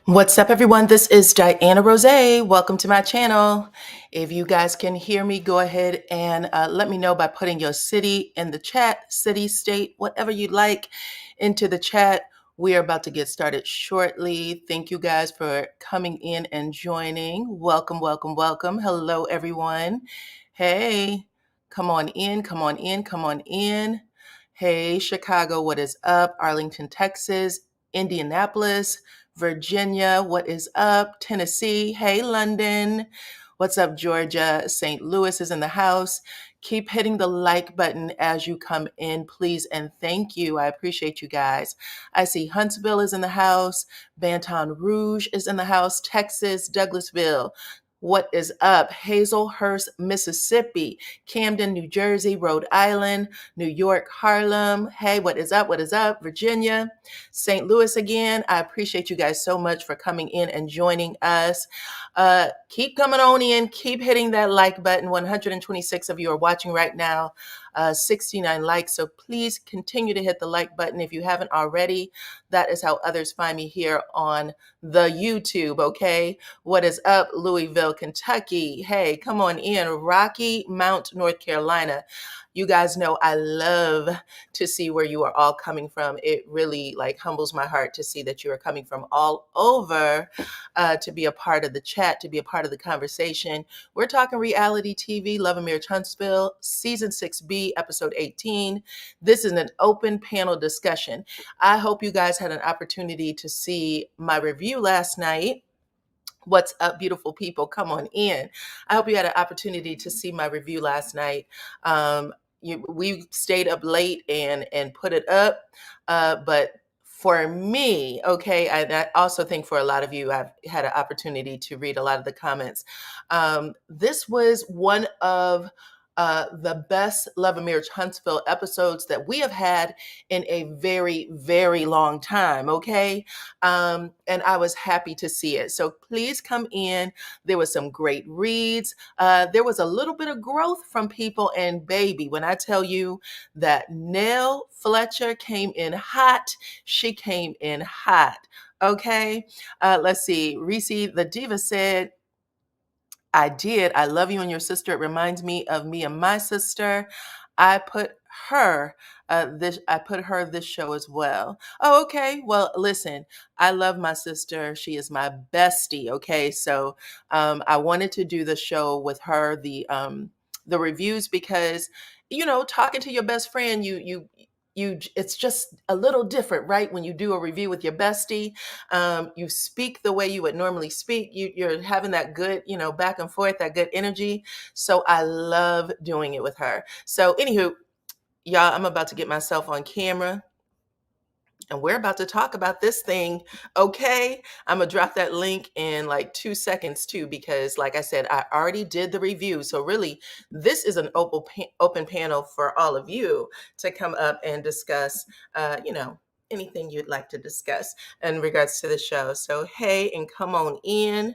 What's up, everyone? This is DYANAROZAY. Welcome to my channel. If you guys can hear me, go ahead and let me know by putting your city in the chat, city, state, whatever you'd like into the chat. We are about to get started shortly. Thank you guys for coming in and joining. Welcome, welcome, welcome. Hello, everyone. Hey, come on in, come on in, come on in. Hey, Chicago, what is up? Arlington, Texas, Indianapolis, Virginia, what is up? Tennessee, hey, London, what's up, Georgia? St. Louis is in the house. Keep hitting the like button as you come in, please, and thank you. I appreciate you guys. I see Huntsville is in the house. Baton Rouge is in the house. Texas, Douglasville. What is up? Hazelhurst, Mississippi, Camden, New Jersey, Rhode Island, New York, Harlem. Hey, what is up? What is up? Virginia. St. Louis again. I appreciate you guys so much for coming in and joining us. Keep coming on in. Keep hitting that like button. 126 of you are watching right now. 69 likes. So please continue to hit the like button if you haven't already. That is how others find me here on the YouTube. Okay. What is up, Louisville, Kentucky? Hey, come on in. Rocky Mount, North Carolina. You guys know I love to see where you are all coming from. It really humbles my heart to see that you are coming from all over to be a part of the chat, to be a part of the conversation. We're talking reality TV, Love and Marriage Huntsville, Season 6b, Episode 18. This is an open panel discussion. I hope you guys had an opportunity to see my review last night. What's up, beautiful people? Come on in. I hope you had an opportunity to see my review last night. We stayed up late and put it up, but for me, okay, I also think for a lot of you, I've had an opportunity to read a lot of the comments. This was one of the best Love and Marriage Huntsville episodes that we have had in a very, very long time, okay? And I was happy to see it. So please come in. There was some great reads. There was a little bit of growth from people, and baby, when I tell you that Nell Fletcher came in hot, she came in hot, okay? Let's see. Reese the Diva said, I did. I love you and your sister. It reminds me of me and my sister. I put her this show as well. Oh, okay. Well, listen, I love my sister. She is my bestie. Okay. So I wanted to do the show with her, the reviews, because talking to your best friend, it's just a little different, right? When you do a review with your bestie, you speak the way you would normally speak. You're having that good, back and forth, that good energy. So I love doing it with her. So anywho, y'all, I'm about to get myself on camera. And we're about to talk about this thing, okay? I'm gonna drop that link in like 2 seconds too, because like I said, I already did the review. So really, this is an open panel for all of you to come up and discuss, anything you'd like to discuss in regards to the show. So hey, and come on in.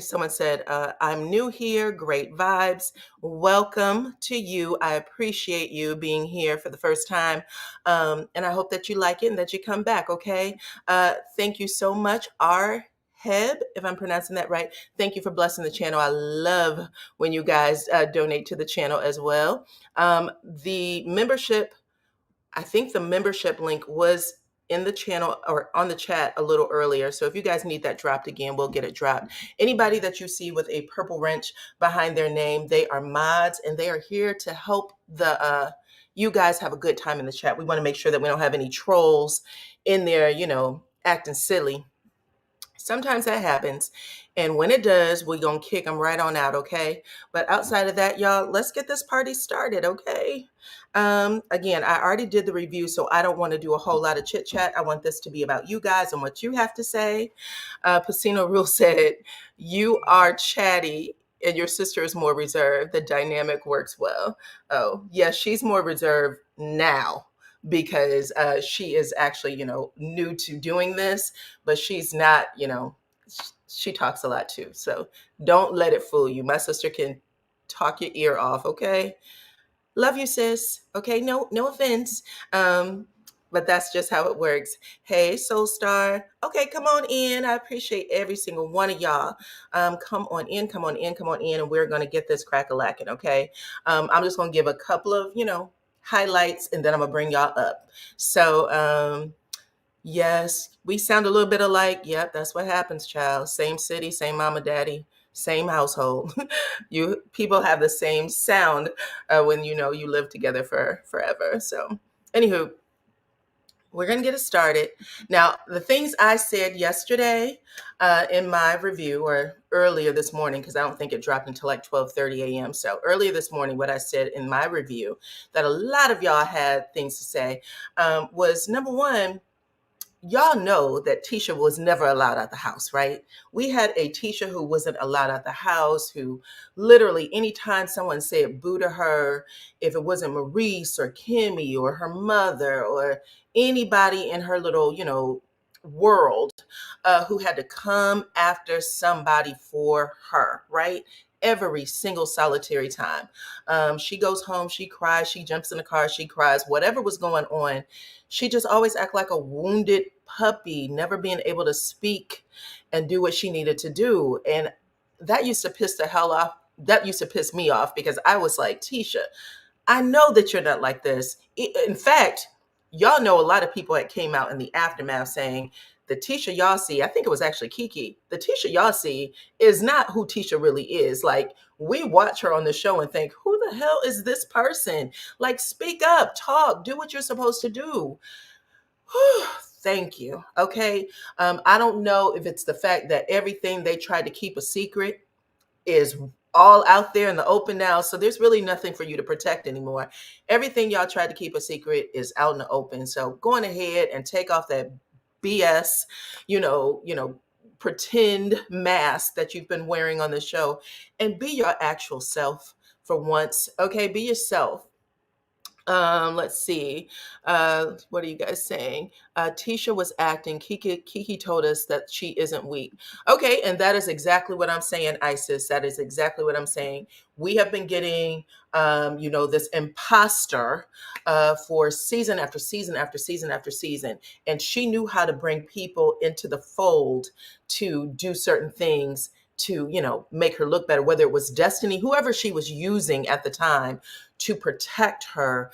Someone said, I'm new here, great vibes. Welcome to you. I appreciate you being here for the first time. And I hope that you like it and that you come back, okay? Thank you so much, Heb, if I'm pronouncing that right. Thank you for blessing the channel. I love when you guys donate to the channel as well. The membership, I think the membership link was in the channel or on the chat a little earlier. So if you guys need that dropped again, we'll get it dropped. Anybody that you see with a purple wrench behind their name, they are mods and they are here to help you guys have a good time in the chat. We want to make sure that we don't have any trolls in there, acting silly. Sometimes that happens. And when it does, we're going to kick them right on out, okay? But outside of that, y'all, let's get this party started, okay? Again, I already did the review, so I don't want to do a whole lot of chit chat. I want this to be about you guys and what you have to say. Pacino Rule said, you are chatty and your sister is more reserved. The dynamic works well. Oh, yeah, she's more reserved now because she is actually, new to doing this, but she's not, she talks a lot too. So don't let it fool you. My sister can talk your ear off, okay? Love you, sis. Okay, no offense. But but that's just how it works. Hey, Soul Star. Okay, come on in. I appreciate every single one of y'all. Come on in, come on in, come on in, and we're going to get this crack-a-lacking, okay? I'm just going to give a couple of, highlights, and then I'm going to bring y'all up. So, yes, we sound a little bit alike. Yep, that's what happens, child. Same city, same mama, daddy, same household. You people have the same sound when you live together for forever. So, anywho, we're gonna get it started. Now, the things I said yesterday in my review, or earlier this morning, because I don't think it dropped until like 12:30 a.m. So earlier this morning, what I said in my review that a lot of y'all had things to say was number one. Y'all know that Tisha was never allowed out the house, right? We had a Tisha who wasn't allowed out the house, who literally anytime someone said boo to her, if it wasn't Maurice or Kimmy or her mother or anybody in her little, world who had to come after somebody for her, right? Every single solitary time. She goes home, she cries, she jumps in the car, she cries, whatever was going on. She just always act like a wounded puppy, never being able to speak and do what she needed to do. And that used to piss the hell off. That used to piss me off because I was like, Tisha, I know that you're not like this. In fact, y'all know a lot of people that came out in the aftermath saying the Tisha y'all see, I think it was actually Kiki, the Tisha y'all see is not who Tisha really is. Like, we watch her on the show and think, who the hell is this person? Like, speak up, talk, do what you're supposed to do. Thank you. Okay. I don't know if it's the fact that everything they tried to keep a secret is all out there in the open now. So there's really nothing for you to protect anymore. Everything y'all tried to keep a secret is out in the open. So going ahead and take off that BS, pretend mask that you've been wearing on the show and be your actual self for once. Okay. Be yourself. Let's see. What are you guys saying? Tisha was acting. Kiki told us that she isn't weak. Okay, and that is exactly what I'm saying, Isis. That is exactly what I'm saying. We have been getting, this imposter for season after season after season after season, and she knew how to bring people into the fold to do certain things to, make her look better. Whether it was Destiny, whoever she was using at the time to protect her,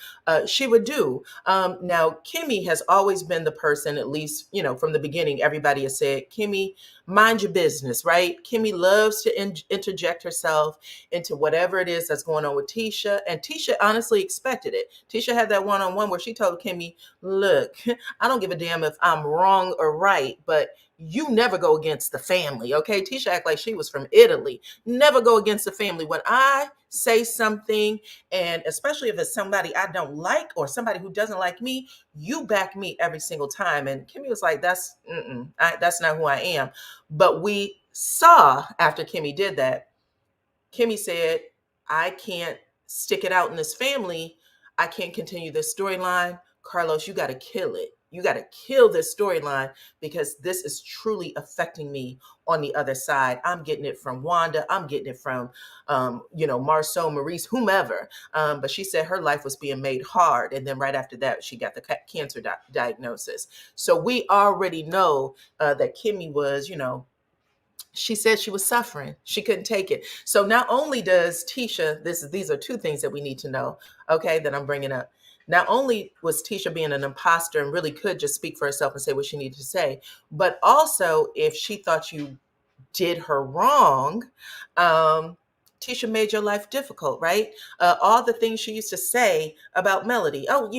she would do. Now, Kimmy has always been the person, at least, from the beginning, everybody has said, Kimmy, mind your business, right? Kimmy loves to interject herself into whatever it is that's going on with Tisha. And Tisha honestly expected it. Tisha had that one-on-one where she told Kimmy, look, I don't give a damn if I'm wrong or right, but you never go against the family, okay? Tisha act like she was from Italy. Never go against the family. When I say something, and especially if it's somebody I don't like or somebody who doesn't like me, you back me every single time. And Kimmy was like, that's not who I am. But we saw after Kimmy did that, Kimmy said, I can't stick it out in this family. I can't continue this storyline. Carlos, you got to kill it. You got to kill this storyline because this is truly affecting me on the other side. I'm getting it from Wanda. I'm getting it from, Marsau, Maurice, whomever. But she said her life was being made hard. And then right after that, she got the cancer diagnosis. So we already know that Kimmy was, she said she was suffering. She couldn't take it. So not only does Tisha, these are two things that we need to know, okay, that I'm bringing up. Not only was Tisha being an imposter and really could just speak for herself and say what she needed to say, but also if she thought you did her wrong, Tisha made your life difficult, right? All the things she used to say about Melody. Oh,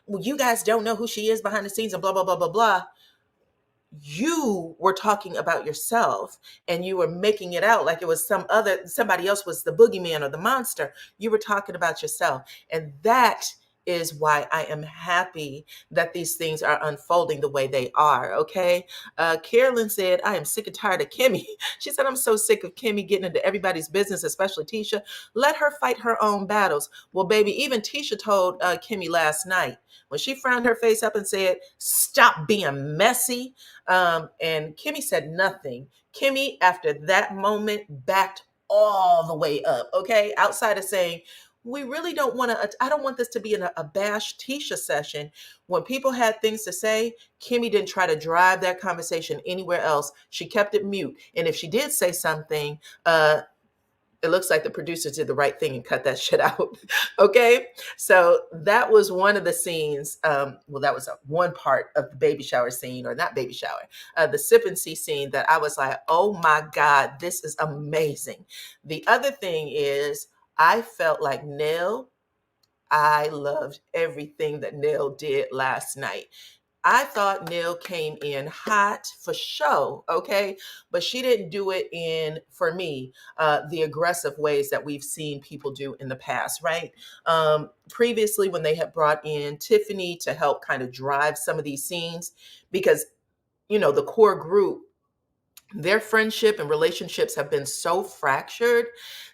well, you guys don't know who she is behind the scenes and blah, blah, blah, blah, blah. You were talking about yourself and you were making it out like it was somebody else was the boogeyman or the monster. You were talking about yourself. And that is why I am happy that these things are unfolding the way they are. Okay. Carolyn said, I am sick and tired of Kimmy. She said, I'm so sick of Kimmy getting into everybody's business, especially Tisha. Let her fight her own battles. Well, baby, even Tisha told Kimmy last night when she frowned her face up and said, stop being messy. And Kimmy said nothing. Kimmy, after that moment, backed all the way up. Okay. Outside of saying, we really don't want to, I don't want this to be a bash Tisha session. When people had things to say, Kimmy didn't try to drive that conversation anywhere else. She kept it mute. And if she did say something, it looks like the producers did the right thing and cut that shit out. Okay. So that was one of the scenes. Well, that was one part of the baby shower scene, or not baby shower, the sip and see scene that I was like, oh my God, this is amazing. The other thing is, I felt like Nell, I loved everything that Nell did last night. I thought Nell came in hot for show, okay? But she didn't do it in, for me, the aggressive ways that we've seen people do in the past, right? Previously, when they had brought in Tiffany to help kind of drive some of these scenes, because, the core group, their friendship and relationships have been so fractured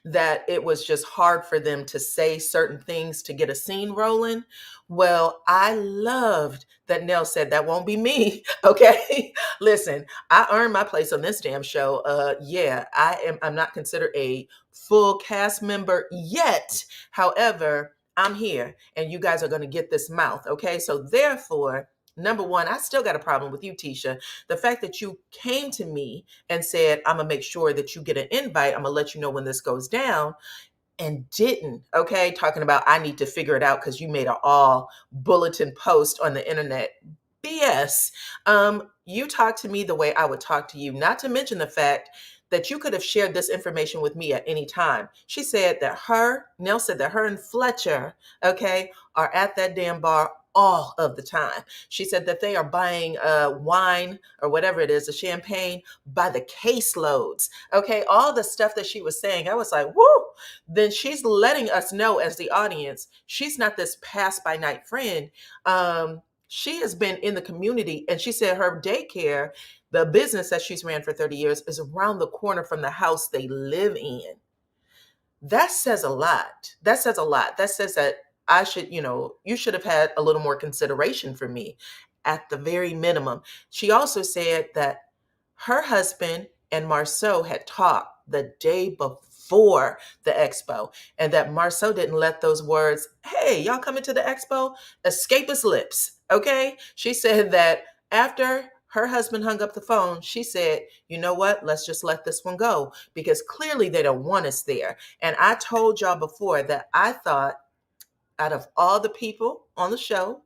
that it was just hard for them to say certain things to get a scene rolling. Well, I loved that Nell said that won't be me. Okay. Listen, I earned my place on this damn show. Yeah, I'm not considered a full cast member yet. However, I'm here and you guys are going to get this mouth. Okay. So therefore, number one, I still got a problem with you, Tisha. The fact that you came to me and said, I'm going to make sure that you get an invite. I'm going to let you know when this goes down, and didn't. Okay. Talking about, I need to figure it out because you made an all bulletin post on the internet. BS. You talk to me the way I would talk to you, not to mention the fact that you could have shared this information with me at any time. She said that Nell said that her and Fletcher, okay, are at that damn bar all of the time. She said that they are buying wine or whatever it is, a champagne, by the caseloads. Okay, all the stuff that she was saying, I was like, whoo. Then she's letting us know as the audience, she's not this pass by night friend. She has been in the community, and she said her daycare, the business that she's ran for 30 years, is around the corner from the house they live in. That says a lot. That says a lot. That says that I should, you should have had a little more consideration for me at the very minimum. She also said that her husband and Marsau had talked the day before the expo, and that Marsau didn't let those words, hey, y'all coming to the expo, escape his lips. Okay. She said that after her husband hung up the phone, she said, you know what? Let's just let this one go, because clearly they don't want us there. And I told y'all before that I thought, out of all the people on the show,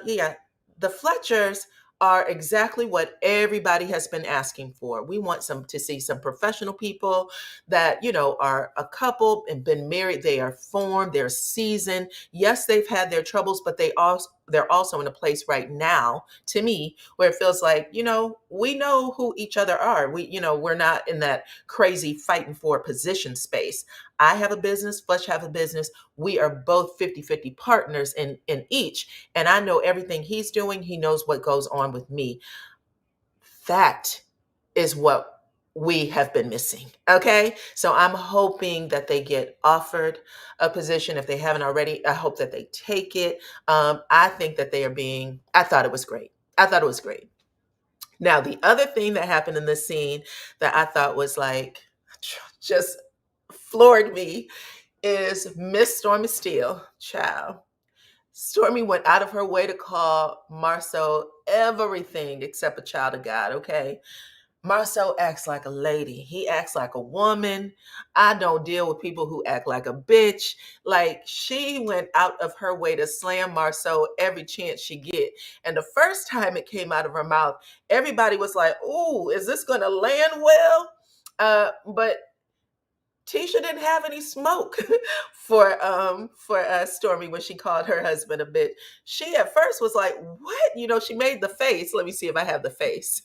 yeah, the Fletchers are exactly what everybody has been asking for. We want to see some professional people that, are a couple and been married. They are formed, they're seasoned. Yes, they've had their troubles, but they're also in a place right now, to me, where it feels like, we know who each other are. We're not in that crazy fighting for a position space. I have a business, Fletch have a business. We are both 50-50 partners in each. And I know everything he's doing. He knows what goes on with me. That is what we have been missing. Okay. So I'm hoping that they get offered a position. If they haven't already, I hope that they take it. I think that I thought it was great. I thought it was great. Now, the other thing that happened in this scene that I thought was like, just floored me, is Miss Stormy Steele. Child. Stormy went out of her way to call Marsau everything except a child of God, okay? Marsau acts like a lady. He acts like a woman. I don't deal with people who act like a bitch. Like, she went out of her way to slam Marsau every chance she get. And the first time it came out of her mouth, everybody was like, ooh, is this going to land well? But Tisha didn't have any smoke for Stormy when she called her husband a bitch. She at first was like, "What?" She made the face. Let me see if I have the face.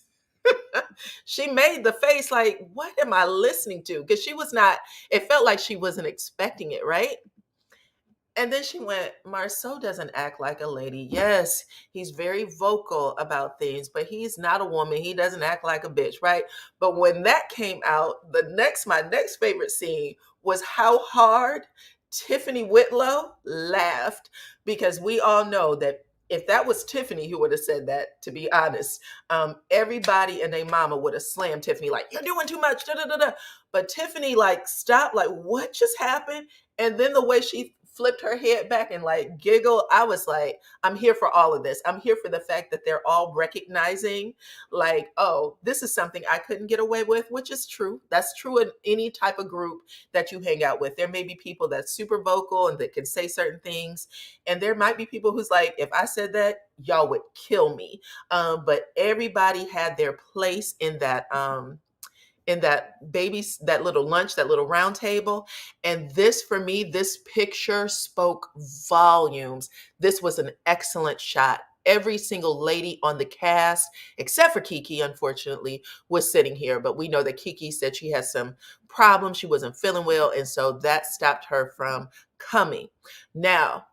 She made the face like, "What am I listening to?" Because she was not. It felt like she wasn't expecting it, right? And then she went, Marsau doesn't act like a lady. Yes, he's very vocal about things, but he's not a woman. He doesn't act like a bitch, right? But when that came out, my next favorite scene was how hard Tiffany Whitlow laughed, because we all know that if that was Tiffany who would have said that, to be honest, everybody and their mama would have slammed Tiffany like, you're doing too much, da, da, da, da. But Tiffany like stopped, like, what just happened? And then the way she flipped her head back and like giggled. I was like, I'm here for all of this. I'm here for the fact that they're all recognizing, like, oh, this is something I couldn't get away with, which is true. That's true in any type of group that you hang out with. There may be people that's super vocal and that can say certain things. And there might be people who's like, if I said that, y'all would kill me. But everybody had their place in that little lunch, that little round table. And this, for me, this picture spoke volumes. This was an excellent shot. Every single lady on the cast, except for Kiki, unfortunately, was sitting here. But we know that Kiki said she had some problems. She wasn't feeling well. And so that stopped her from coming. Now,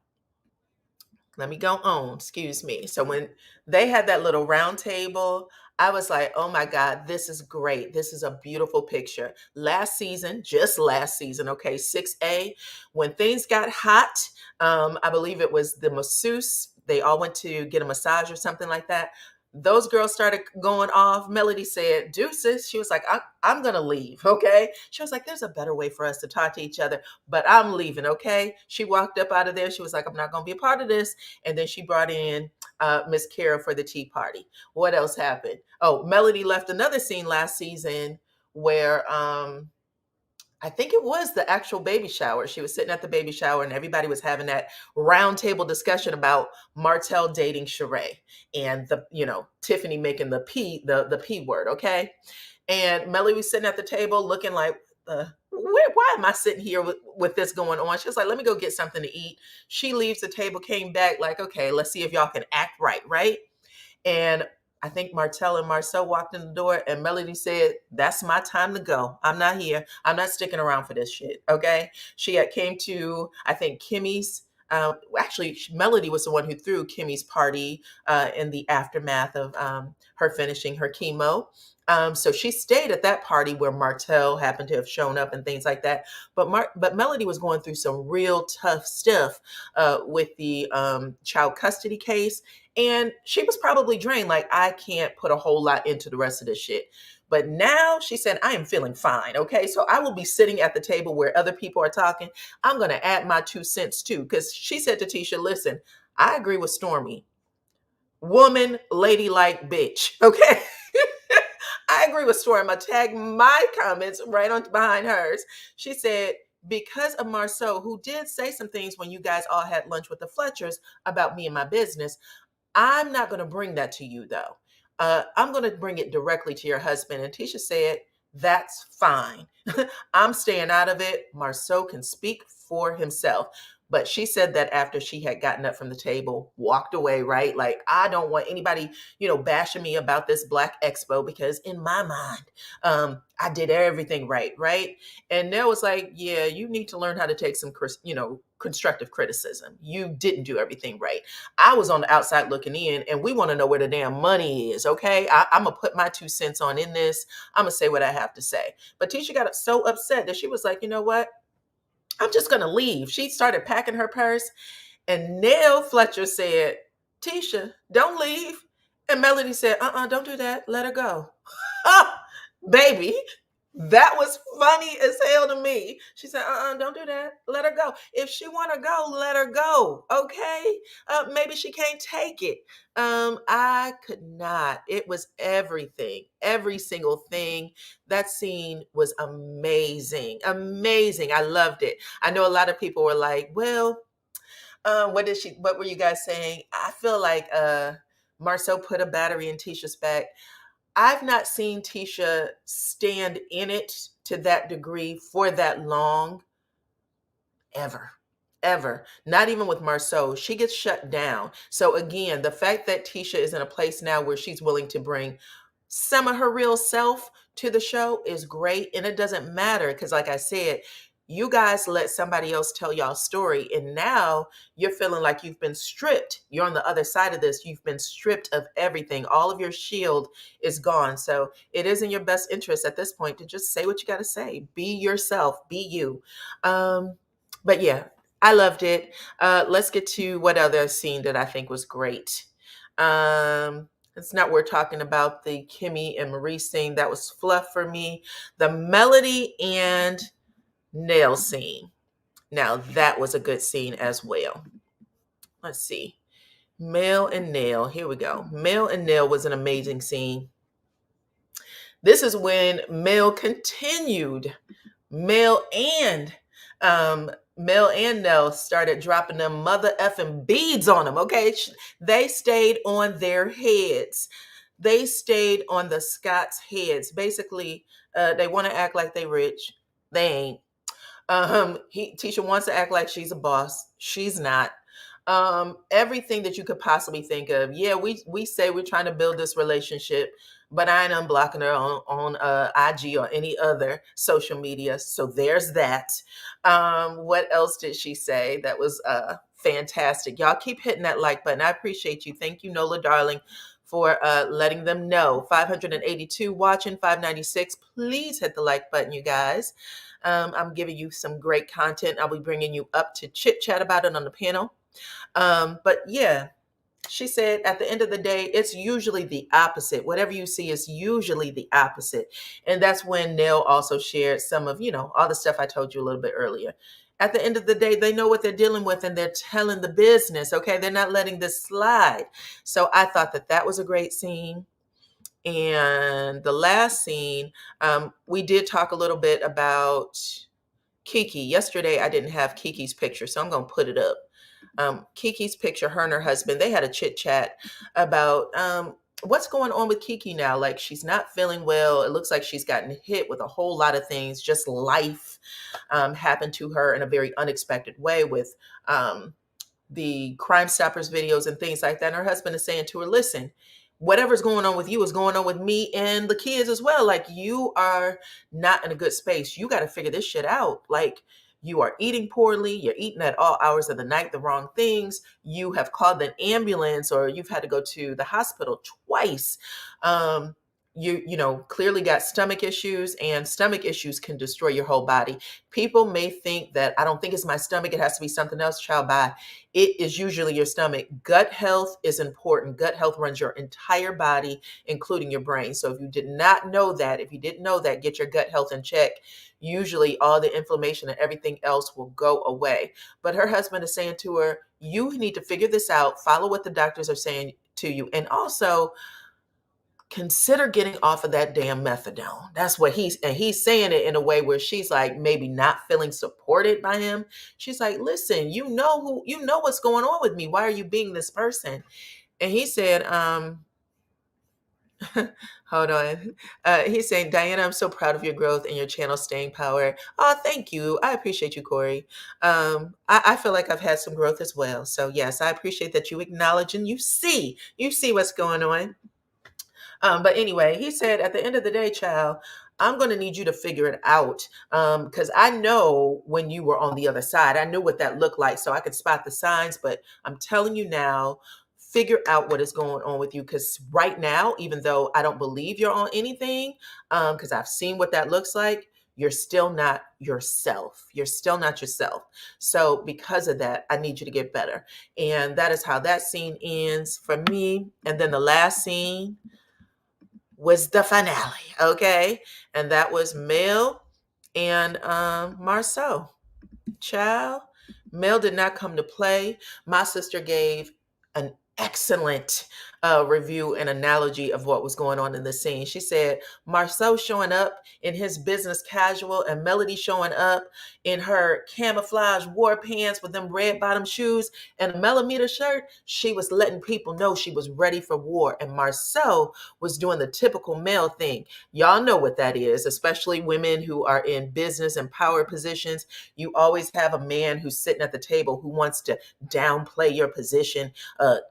let me go on, excuse me. So when they had that little round table, I was like, oh my God, this is great. This is a beautiful picture. Last season, just last season, okay, 6A, when things got hot, I believe it was the masseuse. They all went to get a massage or something like that. Those girls started going off. Melody said, deuces. She was like, I'm going to leave, okay? She was like, there's a better way for us to talk to each other, but I'm leaving, okay? She walked up out of there. She was like, I'm not going to be a part of this. And then she brought in Miss Kara for the tea party. What else happened? Oh, Melody left another scene last season where I think it was the actual baby shower. She was sitting at the baby shower and everybody was having that round table discussion about Martell dating Sheree and Tiffany making the P word, okay? And Melody was sitting at the table looking like, why am I sitting here with this going on? She was like, let me go get something to eat. She leaves the table, came back like, okay, let's see if y'all can act right? And I think Martell and Marsau walked in the door and Melody said, that's my time to go. I'm not here. I'm not sticking around for this shit. Okay. She had came to, I think, Kimmy's. Actually, Melody was the one who threw Kimmy's party in the aftermath of her finishing her chemo. So she stayed at that party where Martell happened to have shown up and things like that. But Melody was going through some real tough stuff with the child custody case. And she was probably drained. Like, I can't put a whole lot into the rest of this shit. But now she said, I am feeling fine. Okay. So I will be sitting at the table where other people are talking. I'm going to add my 2 cents too. Because she said to Tisha, listen, I agree with Stormy. Woman, ladylike bitch. Okay. I agree with Stormy. I'm going to tag my comments right on behind hers. She said, because of Marsau, who did say some things when you guys all had lunch with the Fletchers about me and my business, I'm not going to bring that to you, though. I'm going to bring it directly to your husband. And Tisha said, that's fine. I'm staying out of it. Marsau can speak for himself. But she said that after she had gotten up from the table, walked away, right? Like, I don't want anybody, bashing me about this Black Expo because in my mind, I did everything right? And Nell was like, yeah, you need to learn how to take some, constructive criticism. You didn't do everything right. I was on the outside looking in and we want to know where the damn money is, okay? I'm going to put my 2 cents on in this. I'm going to say what I have to say. But Tisha got so upset that she was like, you know what? I'm just going to leave. She started packing her purse and Nell Fletcher said, Tisha, don't leave. And Melody said, don't do that. Let her go. Baby, that was funny as hell to me. She said, don't do that. Let her go. If she want to go, let her go. Okay. Maybe she can't take it. I could not. It was everything, every single thing. That scene was amazing. Amazing. I loved it. I know a lot of people were like, well, what were you guys saying? I feel like Marsau put a battery in Tisha's back. I've not seen Tisha stand in it to that degree for that long, ever. Not even with Marsau. She gets shut down. So again, the fact that Tisha is in a place now where she's willing to bring some of her real self to the show is great. And it doesn't matter because, like I said, you guys let somebody else tell y'all story. And now you're feeling like you've been stripped. You're on the other side of this. You've been stripped of everything. All of your shield is gone. So it is in your best interest at this point to just say what you got to say. Be yourself. Be you. But yeah, I loved it. Let's get to what other scene that I think was great. It's not we're talking about the Kimmy and Marie scene. That was fluff for me. The Melody and Nell scene. Now, that was a good scene as well. Let's see. Mel and Nell. Here we go. Mel and Nell was an amazing scene. This is when Mel continued. Mel and Mel and Nell started dropping them mother effing beads on them. Okay, they stayed on their heads. They stayed on the Scots' heads. Basically, they want to act like they rich. They ain't. Tisha wants to act like she's a boss. She's not. Everything that you could possibly think of. Yeah, we say we're trying to build this relationship, but I ain't unblocking her on IG or any other social media. So there's that. What else did she say? That was fantastic. Y'all keep hitting that like button. I appreciate you. Thank you, Nola darling, for letting them know. 582 watching, 596. Please hit the like button, you guys. I'm giving you some great content. I'll be bringing you up to chit chat about it on the panel. But yeah, she said at the end of the day, it's usually the opposite. Whatever you see is usually the opposite. And that's when Nell also shared some of, all the stuff I told you a little bit earlier. At the end of the day, they know what they're dealing with and they're telling the business. Okay. They're not letting this slide. So I thought that was a great scene. And the last scene, we did talk a little bit about Kiki. Yesterday, I didn't have Kiki's picture, so I'm going to put it up. Kiki's picture, her and her husband, they had a chit chat about what's going on with Kiki now. Like, she's not feeling well. It looks like she's gotten hit with a whole lot of things. Just life happened to her in a very unexpected way with the Crime Stoppers videos and things like that. And her husband is saying to her, listen, whatever's going on with you is going on with me and the kids as well. Like, you are not in a good space. You got to figure this shit out. Like, you are eating poorly. You're eating at all hours of the night, the wrong things. You have called an ambulance or you've had to go to the hospital twice. You clearly got stomach issues, and stomach issues can destroy your whole body. People may think that I don't think it's my stomach, it has to be something else. Child, bye. It is usually your stomach. Gut health is important. Gut health runs your entire body, including your brain. So if you didn't know that, get your gut health in check. Usually all the inflammation and everything else will go away. But her husband is saying to her, you need to figure this out, follow what the doctors are saying to you, and also consider getting off of that damn methadone. That's what he's saying it in a way where she's like maybe not feeling supported by him. She's like, listen, you know what's going on with me. Why are you being this person? And he said, hold on. He's saying, Dyana, I'm so proud of your growth and your channel staying power. Oh, thank you. I appreciate you, Corey. I feel like I've had some growth as well. So yes, I appreciate that you acknowledge and you see what's going on. But anyway, he said, at the end of the day, child, I'm going to need you to figure it out. Because I know when you were on the other side, I knew what that looked like. So I could spot the signs. But I'm telling you now, figure out what is going on with you. Because right now, even though I don't believe you're on anything, because I've seen what that looks like, you're still not yourself. You're still not yourself. So because of that, I need you to get better. And that is how that scene ends for me. And then the last scene was the finale, okay? And that was Mel and Marsau. Child, Mel did not come to play. My sister gave an excellent review and analogy of what was going on in the scene. She said, Marsau showing up in his business casual and Melody showing up in her camouflage war pants with them red bottom shoes and a millimeter shirt. She was letting people know she was ready for war. And Marsau was doing the typical male thing. Y'all know what that is, especially women who are in business and power positions. You always have a man who's sitting at the table who wants to downplay your position,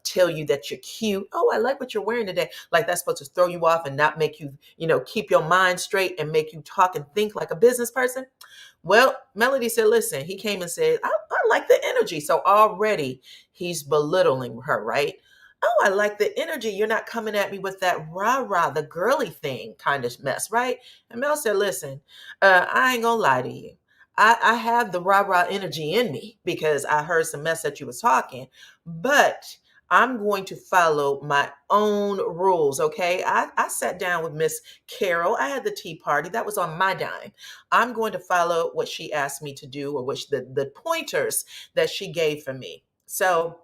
tell you that you're cute. Oh, I like what you're wearing today. Like that's supposed to throw you off and not make you, keep your mind straight and make you talk and think like a business person. Well, Melody said, listen, he came and said, I like the energy. So already he's belittling her, right? Oh, I like the energy. You're not coming at me with that rah-rah, the girly thing kind of mess, right? And Mel said, listen, I ain't gonna lie to you. I have the rah-rah energy in me because I heard some mess that you was talking, but I'm going to follow my own rules, okay? I sat down with Miss Carol. I had the tea party. That was on my dime. I'm going to follow what she asked me to do, or which the pointers that she gave for me. So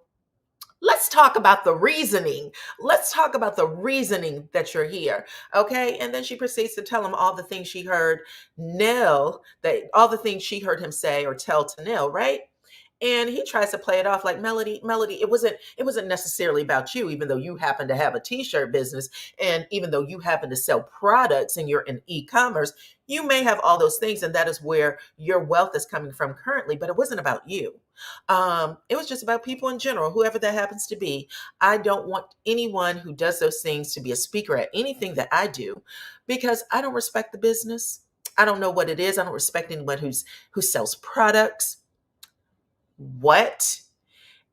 let's talk about the reasoning. Let's talk about the reasoning that you're here. Okay. And then she proceeds to tell him all the things she heard Nell, that all the things she heard him say or tell to Nell, right? And he tries to play it off like, Melody, it wasn't necessarily about you, even though you happen to have a t-shirt business, and even though you happen to sell products and you're in e-commerce. You may have all those things, and that is where your wealth is coming from currently, but it wasn't about you. It was just about people in general, whoever that happens to be. I don't want anyone who does those things to be a speaker at anything that I do, because I don't respect the business. I don't know what it is. I don't respect anyone who sells products. What?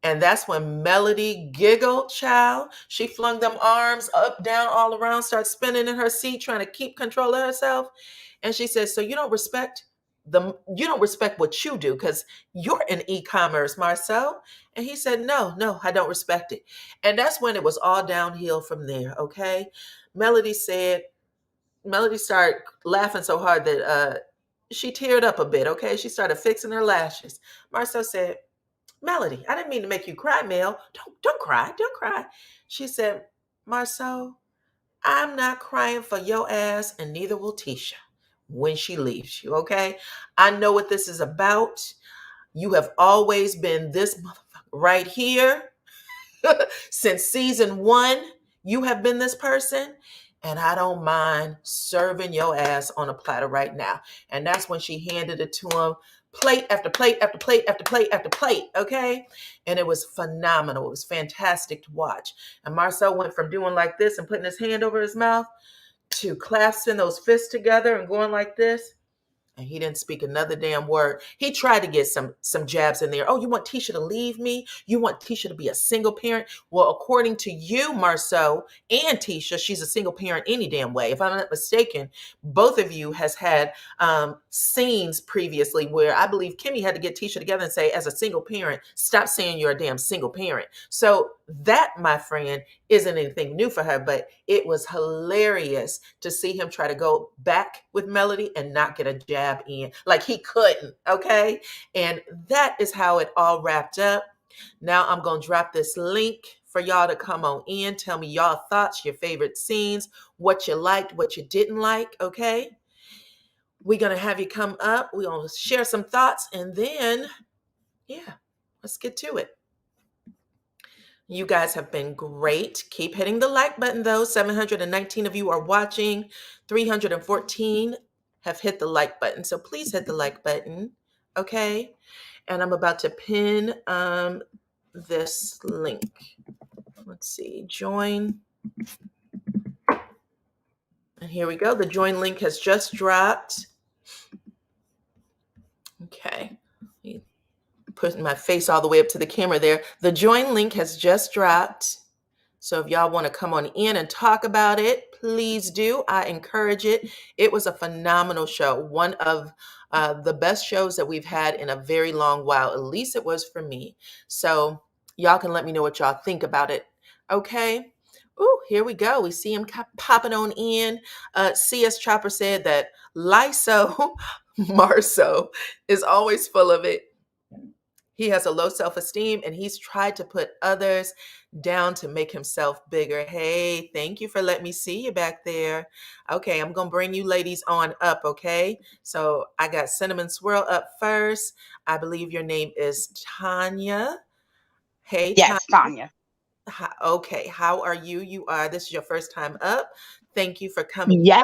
And that's when Melody giggled, child. She flung them arms up, down, all around, started spinning in her seat, trying to keep control of herself. And she says, so you don't respect what you do, because you're in e-commerce, Marsau. And he said, no, I don't respect it. And that's when it was all downhill from there. Okay. Melody started laughing so hard that she teared up a bit. Okay. She started fixing her lashes. Marsau said, Melody, I didn't mean to make you cry, Mel. Don't cry. Don't cry. She said, Marsau, I'm not crying for your ass, and neither will Tisha when she leaves you, okay? I know what this is about. You have always been this motherfucker right here. Since season 1, you have been this person, and I don't mind serving your ass on a platter right now. And that's when she handed it to him, plate after plate after plate after plate after plate, okay? And it was phenomenal. It was fantastic to watch. And Marsau went from doing like this and putting his hand over his mouth to clasping those fists together and going like this. And he didn't speak another damn word. He tried to get some jabs in there. Oh, you want Tisha to leave me? You want Tisha to be a single parent? Well, according to you, Marsau and Tisha, she's a single parent any damn way. If I'm not mistaken, both of you has had scenes previously where I believe Kimmy had to get Tisha together and say, as a single parent, stop saying you're a damn single parent. So that, my friend, isn't anything new for her, but it was hilarious to see him try to go back with Melody and not get a jab in. Like he couldn't, okay? And that is how it all wrapped up. Now I'm going to drop this link for y'all to come on in. Tell me y'all thoughts, your favorite scenes, what you liked, what you didn't like, okay? We're going to have you come up. We're going to share some thoughts, and then, yeah, let's get to it. You guys have been great. Keep hitting the like button, though. 719 of you are watching. 314 have hit the like button. So please hit the like button, okay? And I'm about to pin this link. Let's see, join. And here we go. The join link has just dropped. Okay. Putting my face all the way up to the camera there. The join link has just dropped. So if y'all want to come on in and talk about it, please do. I encourage it. It was a phenomenal show. One of the best shows that we've had in a very long while. At least it was for me. So y'all can let me know what y'all think about it. Okay. Ooh, here we go. We see him popping on in. CS Chopper said that Lyso Marsau is always full of it. He has a low self-esteem, and he's tried to put others down to make himself bigger. Hey, thank you for letting me see you back there. Okay, I'm going to bring you ladies on up, okay? So I got Cinnamon Swirl up first. I believe your name is Tanya. Hey, yes, Tanya. Okay, how are you? This is your first time up. Thank you for coming. Yes,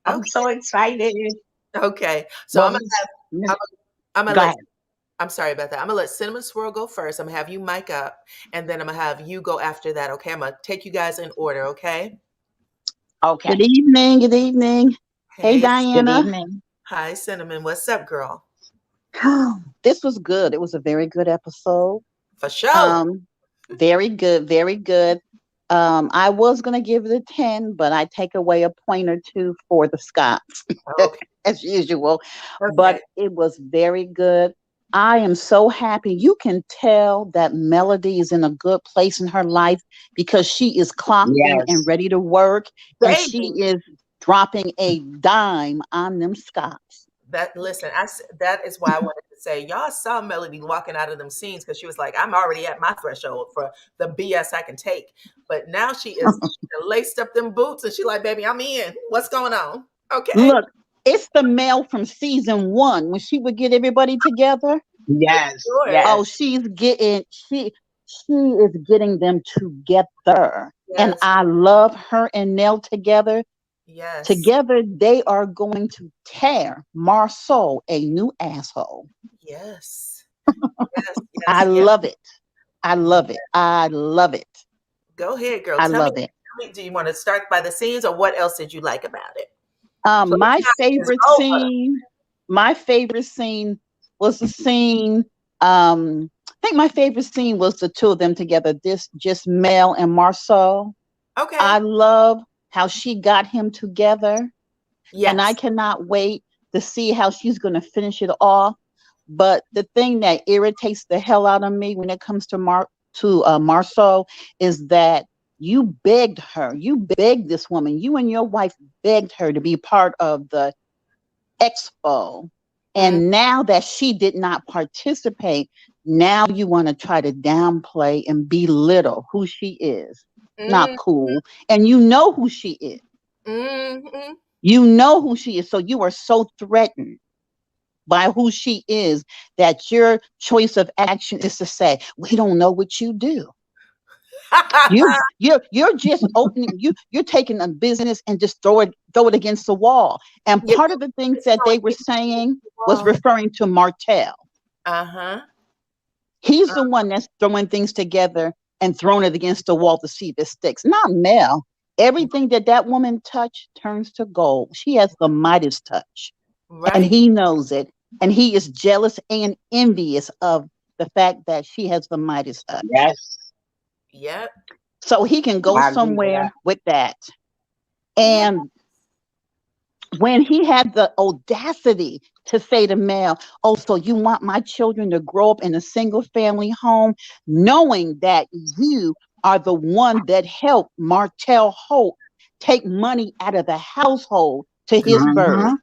I'm Okay. so excited. Okay, so Well, I'm going to go let ahead. I'm sorry about that. I'm going to let Cinnamon Swirl go first. I'm going to have you mic up, and then I'm going to have you go after that, okay? I'm going to take you guys in order, okay? Okay. Good evening. Good evening. Hey, Hey, Good Dyana. evening. hi, Cinnamon. What's up, girl? This was good. It was a very good episode. For sure. Very good. Very good. I was going to give it a 10, but I take away a point or two for the Scots, Okay. as usual. Okay. But it was very good. I am so happy. You can tell that Melody is in a good place in her life because she is clocked in and Yes. ready to work, and she Baby. is dropping a dime on them Scots. Listen, that is why I wanted to say y'all saw Melody walking out of them scenes because she was like, I'm already at my threshold for the BS I can take. But now she laced up them boots and she like, baby, I'm in. What's going on? Okay. Look, it's the male from season one when she would get everybody together. Yes. Sure. Oh, Yes. she is getting them together. And Yes. I love her and Nell together. Yes. Together, they are going to tear Marsau a new asshole. Yes. Yes. I Yes. Yes. love it. I love it. I love it. Go ahead, girl. I Tell me, love it. do you want to start by the scenes or what else did you like about it? So My it's favorite over. scene, my favorite scene was the scene. I think my favorite scene was the two of them together. This just Mel and Marsau. I Okay. love how she got him together, and I Yes. cannot wait to see how she's going to finish it off. But the thing that irritates the hell out of me when it comes to Marsau is that you begged her, you begged this woman, you and your wife begged her to be part of the expo. Mm, And now that she did not participate, now you want to try to downplay and belittle who she is. Not mm, cool. And you know who she is. mm. You know who she is. So you are so threatened by who she is that your choice of action is to say, we don't know what you do. You're just opening you're taking a business and just throw it against the wall. And Yeah, part of the things it's that they throwing were things against saying the was wall. referring to Martell. Uh-huh. He's the one that's throwing things together and throwing it against the wall to see if it sticks. Not Mel. Everything that woman touched turns to gold. She has the Midas touch, and Right. he knows it. And he is jealous and envious of the fact that she has the Midas touch. Yes. Yep. So he can go I agree with somewhere that. with that. Yeah. And when he had the audacity to say to Mel, oh, so you want my children to grow up in a single family home, knowing that you are the one that helped Martell Holt take money out of the household to his birth. Mm-hmm.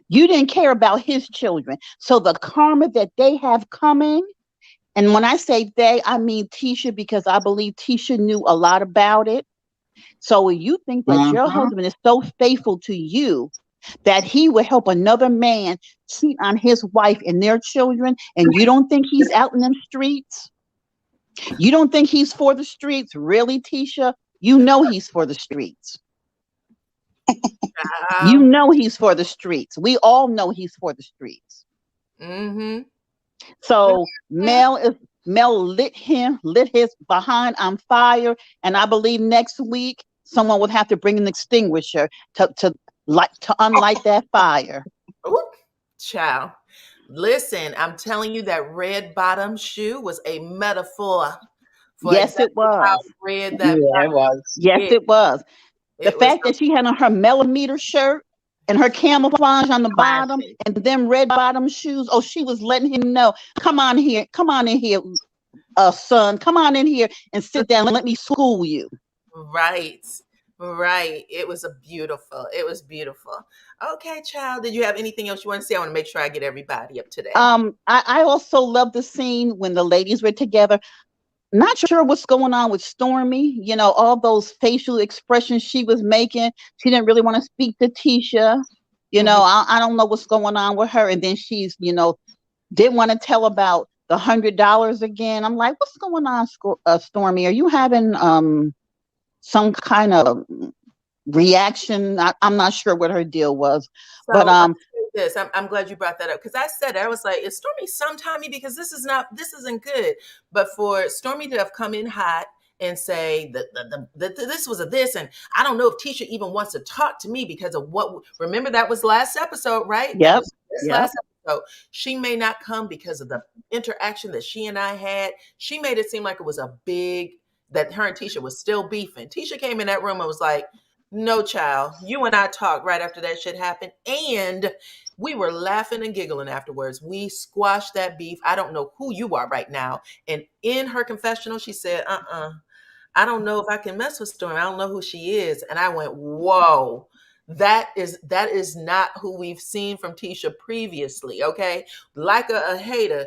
You didn't care about his children. So the karma that they have coming, and when I say they, I mean Tisha, because I believe Tisha knew a lot about it. So when you think that your Mm-hmm. husband is so faithful to you that he would help another man cheat on his wife and their children, and you don't think he's out in them streets? You don't think he's for the streets? Really, Tisha? You know he's for the streets. You Um, know he's for the streets. We all know he's for the streets. mm-hmm. So Mm-hmm. Mel lit his behind on fire, and I believe next week someone would have to bring an extinguisher to unlight that fire. Ooh, child. Listen, I'm telling you that red bottom shoe was a metaphor for Yes, it exactly how was. red that Yeah, it bottom was. Yes, is. it was. The It was fact that she had on her millimeter shirt and her camouflage on the bottom Classic. and them red bottom shoes. Oh, she was letting him know, come on in here, son, come on in here and sit down and let me school you. right. Right. It was beautiful. Okay, child. Did you have anything else you want to say? I want to make sure I get everybody up to date. I also love the scene when the ladies were together. Not sure what's going on with Stormy. You know, all those facial expressions she was making. She didn't really want to speak to Tisha. You Mhm. know, I don't know what's going on with her. And then she's, didn't want to tell about the $100 again. I'm like, what's going on, Stormy? Are you having some kind of reaction? I'm not sure what her deal was, So but I'll say this. I'm glad you brought that up because I said it. I was like, is Stormy sometimey? Because this isn't good. But for Stormy to have come in hot and say that this was a this, and I don't know if Tisha even wants to talk to me because of what. Remember that was last episode, right? That yep, was this yep, last episode. She may not come because of the interaction that she and I had. She made it seem like it was a big that her and Tisha was still beefing. Tisha came in that room and was like, No, child. You and I talked right after that shit happened, and we were laughing and giggling afterwards. We squashed that beef. I don't know who you are right now. And in her confessional, she said, I don't know if I can mess with Storm. I don't know who she is. And I went, whoa. That is not who we've seen from Tisha previously. Okay. Like a hater.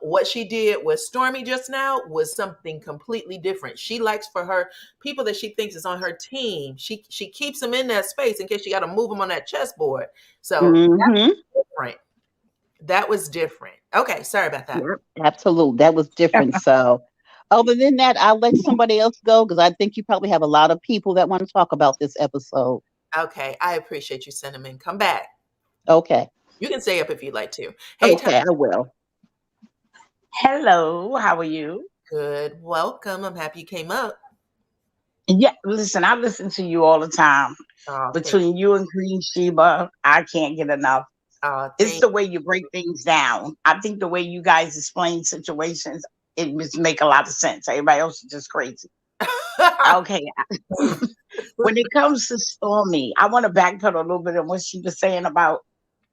What she did with Stormy just now was something completely different. She likes for her people that she thinks is on her team. She keeps them in that space in case she got to move them on that chessboard. So different. That was different. Okay, sorry about that. Yep, absolutely. That was different. So, other than that, I'll let somebody else go because I think you probably have a lot of people that want to talk about this episode. Okay, I appreciate you, Cinnamon. Come back. Okay. You can stay up if you'd like to. Hey, Okay, I will. Hello, how are you? Good. Welcome. I'm happy you came up. Yeah, listen, I listen to you all the time. Oh, Between you and Queen Sheba, I can't get enough. It's the way you break things down. I think the way you guys explain situations, it just make a lot of sense. Everybody else is just crazy. Okay. When it comes to Stormy, I want to backpedal a little bit on what she was saying about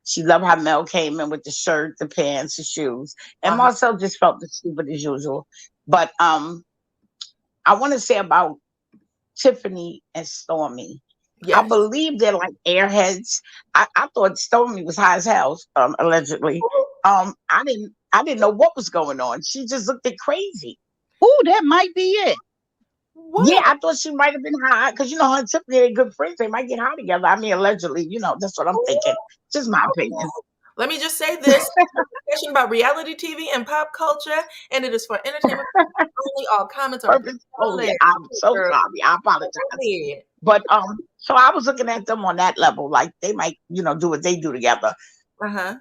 she loved how Mel came in with the shirt, the pants, the shoes. And Marcel just felt the stupid as usual. But I want to say about Tiffany and Stormy. Yes. I believe they're like airheads. I thought Stormy was high as hell, allegedly. I didn't know what was going on. She just looked crazy. Oh, that might be it. What? Yeah, I thought she might have been high because her and Tiffany are good friends. They might get high together. I mean, allegedly, that's what I'm thinking. Just my opinion. Let me just say this: discussion about reality TV and pop culture, and it is for entertainment only. All comments are only. I'm so sorry. I apologize. But so I was looking at them on that level, like they might, do what they do together.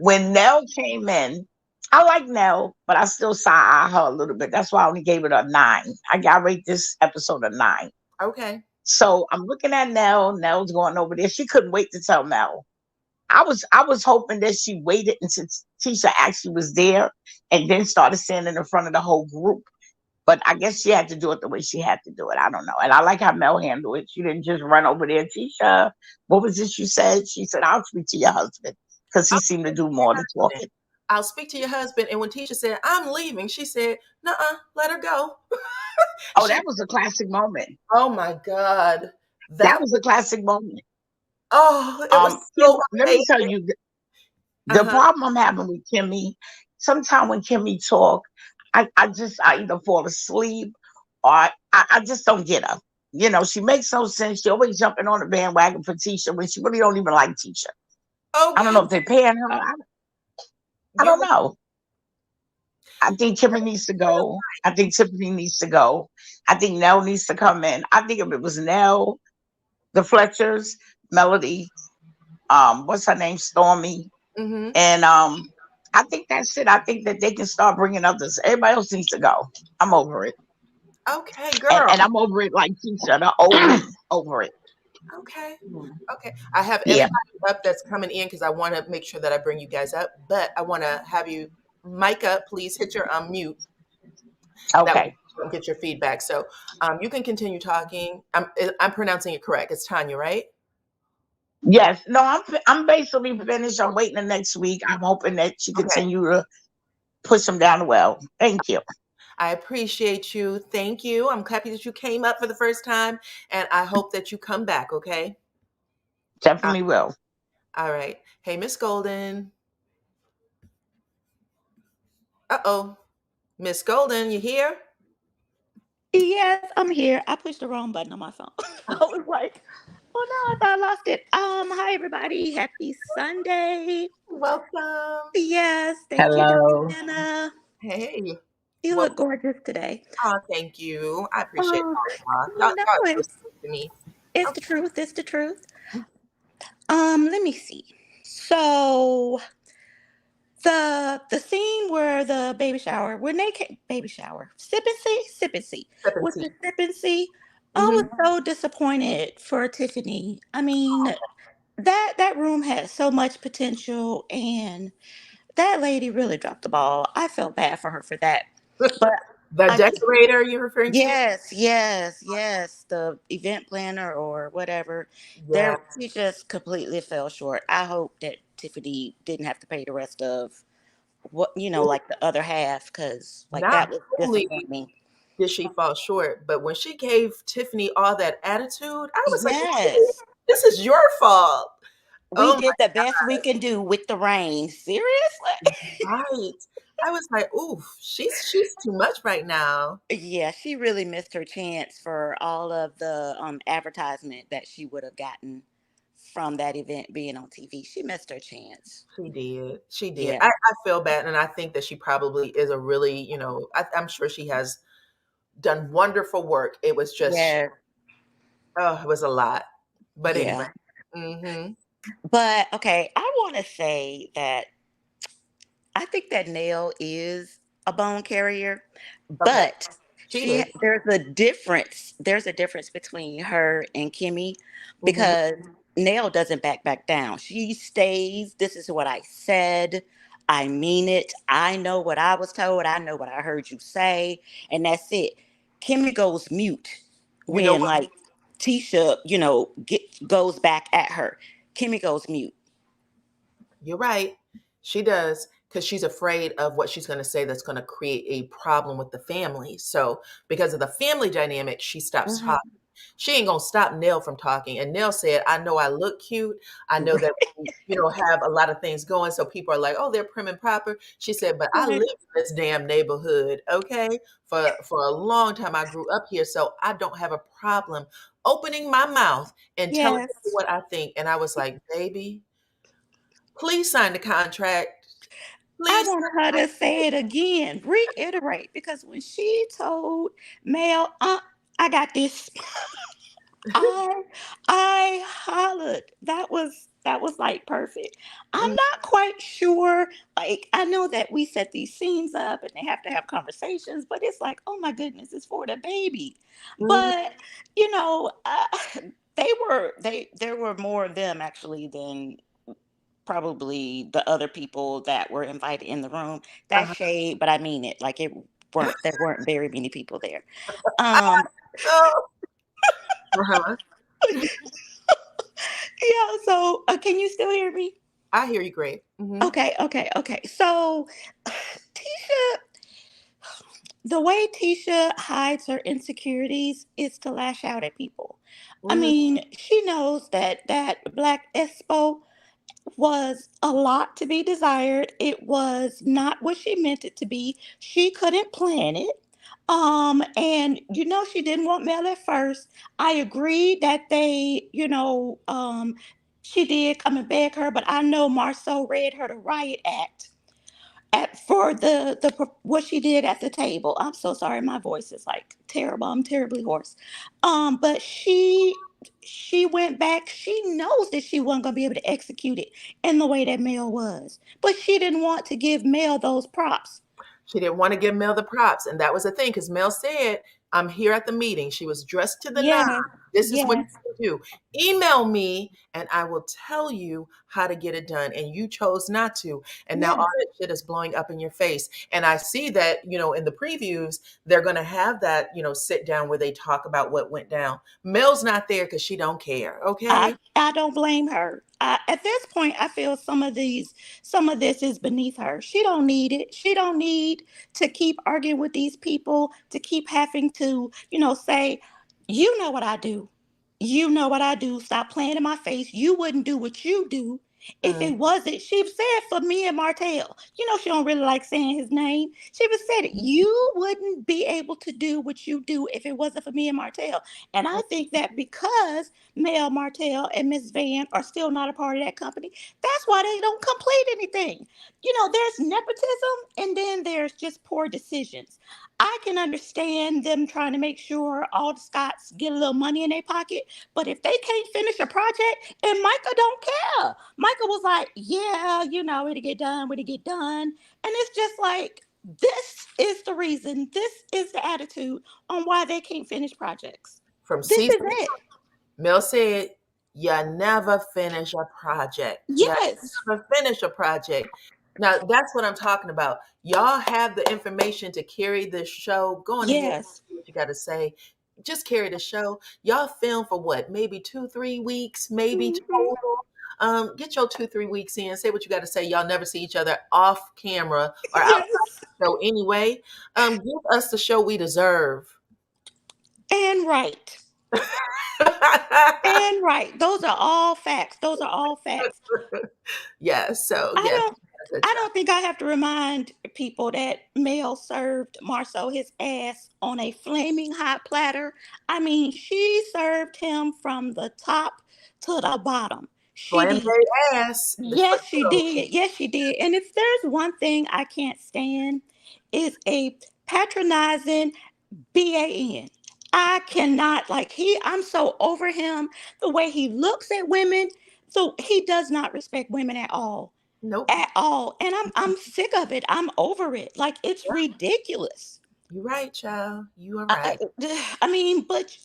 When Nell came in, I like Nell, but I still side-eye her a little bit. That's why I only gave it a 9. I rate this episode a 9. Okay. So I'm looking at Nell. Nell's going over there. She couldn't wait to tell Mel. I was hoping that she waited until Tisha actually was there and then started standing in front of the whole group. But I guess she had to do it the way she had to do it. I don't know. And I like how Mel handled it. She didn't just run over there. Tisha, what was it you said? She said, I'll speak to your husband because he seemed to do more than talking. I'll speak to your husband. And when Tisha said, I'm leaving, she said, nuh-uh, let her go. That was a classic moment. Oh, my God. That was a classic moment. Oh, it was so let me tell you, the problem I'm having with Kimmy, sometimes when Kimmy talk, I either fall asleep or I just don't get her. She makes no sense. She always jumping on the bandwagon for Tisha when she really don't even like Tisha. Okay. I don't know if they're paying her. I don't know. I think Kimmy needs to go. I think Tiffany needs to go. I think Nell needs to come in. I think if it was Nell, the Fletchers, Melody, what's her name, Stormy, and I think that's it. I think that they can start bringing others. Everybody else needs to go. I'm over it. Okay, girl. And I'm over it like Tisha, the old over it. Okay. I have everybody up that's coming in because I want to make sure that I bring you guys up, but I want to have you mic up. Please hit your unmute. Okay. Get your feedback. So you can continue talking. I'm pronouncing it correct. It's Tanya, right? Yes. No, I'm basically finished. I'm waiting the next week. I'm hoping that you continue to push them down the well. Thank you. I appreciate you. Thank you. I'm happy that you came up for the first time, and I hope that you come back, okay? Definitely will. All right. Hey, Miss Golden. Uh-oh. Miss Golden, you here? Yes, I'm here. I pushed the wrong button on my phone. I was like, oh no, I thought I lost it. Hi everybody. Happy Sunday. Welcome. Yes, thank Hello. you, Dyana. Hey. You look gorgeous today. Oh, thank you. I appreciate it. It's the truth. It's the truth. Let me see. So the scene where the baby shower, when they came, baby shower, sip and see. With the sip and see, I was so disappointed for Tiffany. I mean, that room had so much potential, and that lady really dropped the ball. I felt bad for her for that. But The I can't- decorator you're referring to? yes. The event planner or whatever. Yeah, She just completely fell short. I hope that Tiffany didn't have to pay the rest of what like the other half, because like not that was only disappointing. did she fall short, but when she gave Tiffany all that attitude, I was like, Yes. this is your fault. We Oh did the best we can do with the rain. Seriously? my, right. I was like, oof, she's too much right now. Yeah, she really missed her chance for all of the advertisement that she would have gotten from that event being on TV. She missed her chance. She did. She did. Yeah. I feel bad, and I think that she probably is a really, I'm sure she has done wonderful work. It was just, Yeah. oh, it was a lot. But anyway. Yeah. Mm-hmm. But okay, I want to say that I think that Nell is a bone carrier, Okay. but She is. there's a difference between her and Kimmy, Mm-hmm. because Nell doesn't back down. She stays, this is what I said. I mean it. I know what I was told. I know what I heard you say, and that's it. Kimmy goes mute You know when what? like Tisha, goes back at her. Kimmy goes mute. You're right. She does because she's afraid of what she's going to say that's going to create a problem with the family. So, because of the family dynamic, she stops Mhm. talking. She ain't going to stop Nell from talking. And Nell said, I know I look cute. I know that we, have a lot of things going. So people are like, oh, they're prim and proper. She said, but I live in this damn neighborhood, okay? For a long time, I grew up here. So I don't have a problem opening my mouth and telling people Yes. what I think. And I was like, baby, please sign the contract. I Please. want her to say it again, reiterate, because when she told Mel, I got this, I I hollered. That was like perfect. I'm Mm, not quite sure. Like, I know that we set these scenes up and they have to have conversations, but it's like, oh my goodness, it's for the baby. mhm, But there were more of them actually than probably the other people that were invited in the room. That uh-huh. shade, but I mean it. Like, there weren't very many people there. Um, Oh, uh-huh. yeah. So, can you still hear me? I hear you great. Mhm, Okay. So, Tisha, the way Tisha hides her insecurities is to lash out at people. I mhm, mean, she knows that Black Espo was a lot to be desired. It was not what she meant it to be. She couldn't plan it. And she didn't want Mel at first. I agreed that she did come and beg her, but I know Marsau read her the riot act for what she did at the table. I'm so sorry, my voice is like terrible. I'm terribly hoarse. But she went back. She knows that she wasn't gonna be able to execute it in the way that Mel was, but she didn't want to give Mel those props. She didn't want to give Mel the props, and that was the thing because Mel said, "I'm here at the meeting." She was dressed to the nines. Yeah, This is what yeah, you can do. Email me, and I will tell you how to get it done. And you chose not to, and now yeah. all that shit is blowing up in your face. And I see that in the previews they're going to have that sit down where they talk about what went down. Mel's not there because she don't care. Okay. I don't blame her. At this point, I feel some of this is beneath her. She don't need it. She don't need to keep arguing with these people, to keep having to, say, you know what I do. You know what I do. Stop playing in my face. You wouldn't do what you do if Mm, it wasn't. She said for me and Martell. She don't really like saying his name. She was said it. You wouldn't be able to do what you do if it wasn't for me and Martell. And I think that because Mel Martell and Miss Van are still not a part of that company, that's why they don't complete anything. There's nepotism and then there's just poor decisions. I can understand them trying to make sure all the Scots get a little money in their pocket, but if they can't finish a project, and Micah don't care. Micah was like, yeah, it'll get done. And it's just like, this is the reason, this is the attitude on why they can't finish projects. from This season, is it. Mel said, "You never finish a project. You Yes. never finish a project." Now that's what I'm talking about. Y'all have the information to carry this show. Go on ahead, Yes. do what you got to say. Just carry the show. Y'all film for what? Maybe 2-3 weeks, maybe Hmm. total. Get your 2-3 weeks in. Say what you got to say. Y'all never see each other off camera or outside Yes. the show anyway. Give us the show we deserve. And right. And right. Those are all facts. Those are all facts. Yes. So I yes, don't good I job. don't think I have to remind people that Mel served Marceau his ass on a flaming hot platter. I mean, she served him from the top to the bottom. She Flambe did. ass. The for Yes, she sure. did. Yes, she did. And if there's one thing I can't stand is a patronizing BAN. I cannot like I'm so over him, the way he looks at women. So he does not respect women at all. Nope. At all. And I'm sick of it. I'm over it. Like it's ridiculous. You're right, child. You are I, right. I mean, but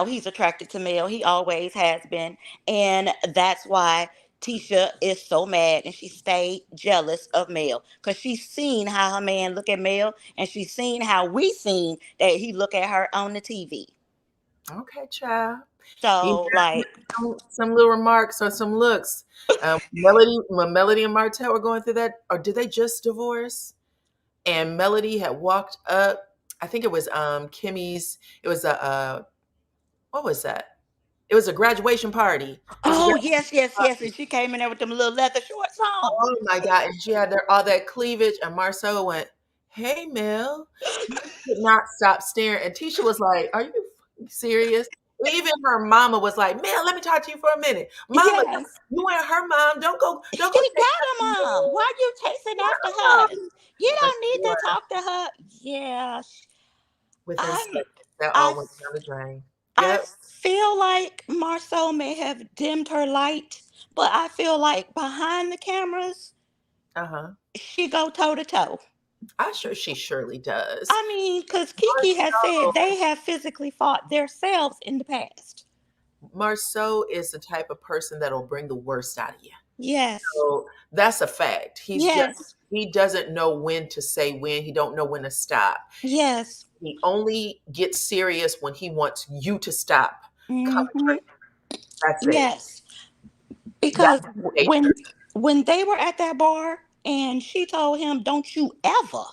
he's attracted to male. He always has been. And that's why Tisha is so mad and she stayed jealous of Mel because she's seen how her man look at Mel and she's seen how we seen that he look at her on the TV. Okay, child. He So has like, some little remarks or some looks. Melody, when Melody and Martell were going through that, or did they just divorce? And Melody had walked up. I think it was Kimmy's. It was a what was that? It was a graduation party. It was a oh graduation yes, yes, yes. party. And she came in there with them little leather shorts on. Oh my God! And she had all that cleavage, and Marcel went, "Hey, Mel." Could not stop staring. And Tisha was like, "Are you fucking serious?" Even her mama was like, "Man, let me talk to you for a minute." Mama, Yes. you and her mom, don't go She say got a nothing. mom. Why you chasing after her? Mom. You For don't need to sure. talk to her. Yeah. Within I'm seconds, that I all went down the drain. I Yep. feel like Marcel may have dimmed her light, but I feel like behind the cameras, Uh-huh. she go toe to toe. She surely does. I mean, because Kiki has said Marceau, they have physically fought themselves in the past. Marceau is the type of person that'll bring the worst out of you. Yes. So that's a fact. Yes. He doesn't know when to say when. He don't know when to stop. Yes. He only gets serious when he wants you to stop coming for Hmm. him. That's it. Yes. Because That's his nature. when they were at that bar and she told him, "Don't you ever,"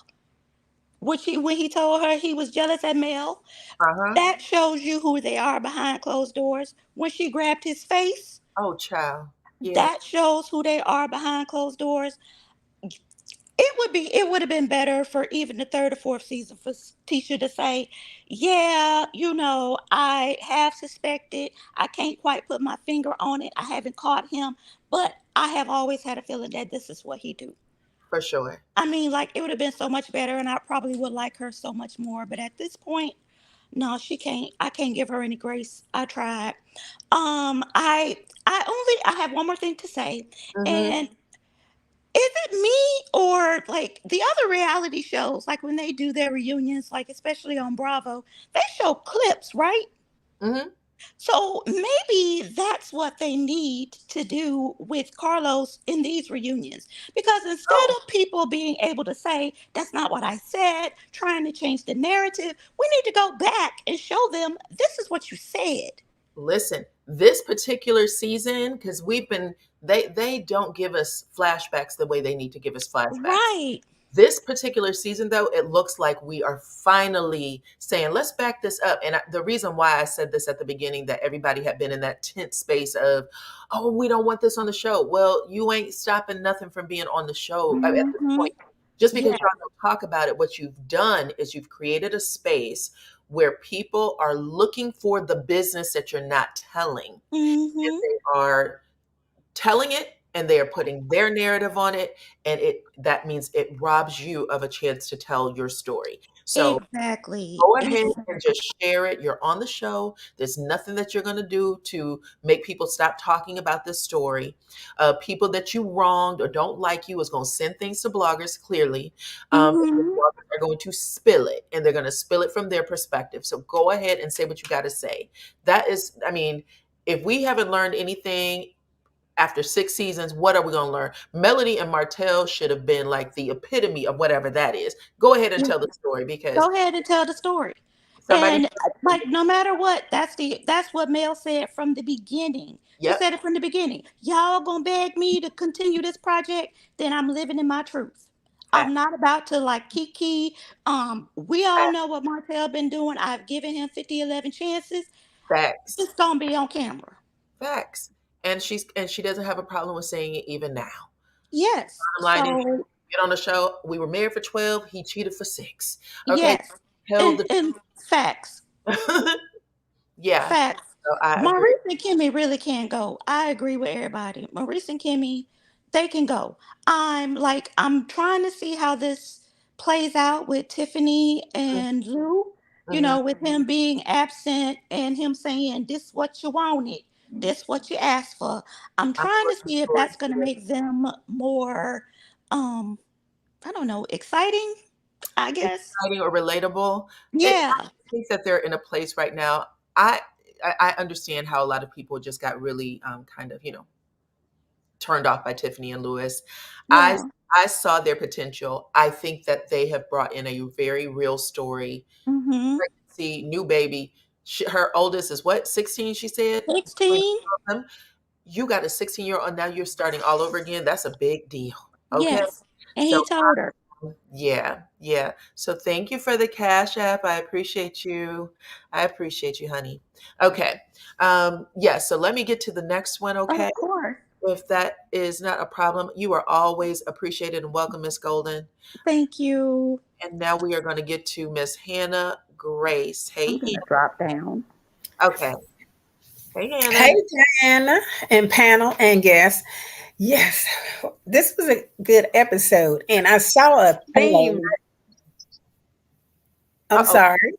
which when he told her he was jealous at Mel, Uh-huh. that shows you who they are behind closed doors. When she grabbed his face, Oh, child. Yeah, that shows who they are behind closed doors. It would have been better for even the third or fourth season for Tisha to say, "Yeah, I have suspected. I can't quite put my finger on it. I haven't caught him, but I have always had a feeling that this is what he do." for sure. I mean, like it would have been so much better, and I probably would like her so much more. But at this point, no, she can't. I can't give her any grace. I tried. I have one more thing to say, Hmm. and is it me or like the other reality shows, like when they do their reunions, like especially on Bravo, they show clips, right? Hmm. So maybe that's what they need to do with Carlos in these reunions. Because instead Oh, of people being able to say, "That's not what I said," trying to change the narrative, we need to go back and show them, "This is what you said." listen, this particular season, because they don't give us flashbacks the way they need to give us flashbacks. Right. This particular season, though, it looks like we are finally saying, let's back this up. And the reason why I said this at the beginning, that everybody had been in that tense space of, oh, we don't want this on the show. Well, you ain't stopping nothing from being on the show at this Mm-hmm. point. Just because Yeah. y'all don't talk about it, what you've done is you've created a space where people are looking for the business that you're not telling. And Mm-hmm. they are telling it and they are putting their narrative on it, and that means it robs you of a chance to tell your story. So Exactly. go ahead and Exactly. just share it. You're on the show. There's nothing that you're going to do to make people stop talking about this story. People that you wronged or don't like you is going to send things to bloggers, clearly. And the Mm-hmm. bloggers are going to spill it, and they're going to spill it from their perspective. So go ahead and say what you got to say. That is, I mean, if we haven't learned anything After 6 seasons, what are we going to learn? Melody and Martell should have been like the epitome of whatever that is. Go ahead and tell the story, because Go ahead and tell the story. somebody. And like, no matter what, that's what Mel said from the beginning. She Yep. said it from the beginning. Y'all gonna beg me to continue this project, then I'm living in my truth. I'm Facts. not about to like Kiki. We all know what Martell been doing. I've given him 50, 11 chances. Facts. It's gonna be on camera. Facts. And she doesn't have a problem with saying it even now. Yes. Bottom line is, So get on the show. We were married for 12. He cheated for 6. Okay. yes. Held the. And facts. Yeah. Facts. So I agree. Maurice and Kimmy really can go. I agree with everybody. Maurice and Kimmy, they can go. I'm trying to see how this plays out with Tiffany and Lou, Mhm. with him being absent and him saying, this what you wanted, this what you asked for. I'm I'm trying to looking see if forward that's gonna to it. make them more I don't know, exciting, I guess. Exciting or relatable. I Yeah. think that they're in a place right now. I I understand how a lot of people just got really kind of, turned off by Tiffany and Lewis. I Yeah. I saw their potential. I think that they have brought in a very real story. Mm-hmm. Pregnancy, new baby. Her oldest is what, 16, she said? 16. You got a 16-year-old, and now you're starting all over again. That's a big deal. Okay. Yes. And So he told her. yeah, yeah. So thank you for the Cash App. I appreciate you. I appreciate you, honey. Okay. Yeah, so let me get to the next one, okay? Of course. If that is not a problem. You are always appreciated and welcome, Miss Golden. Thank you. And now we are going to get to Miss Hannah Grace. I'm Hey, gonna drop down. okay. Hey, Hannah. Hey, Diana and panel and guests. Yes, this was a good episode, and I saw a theme. Hello. I'm Uh-oh. sorry.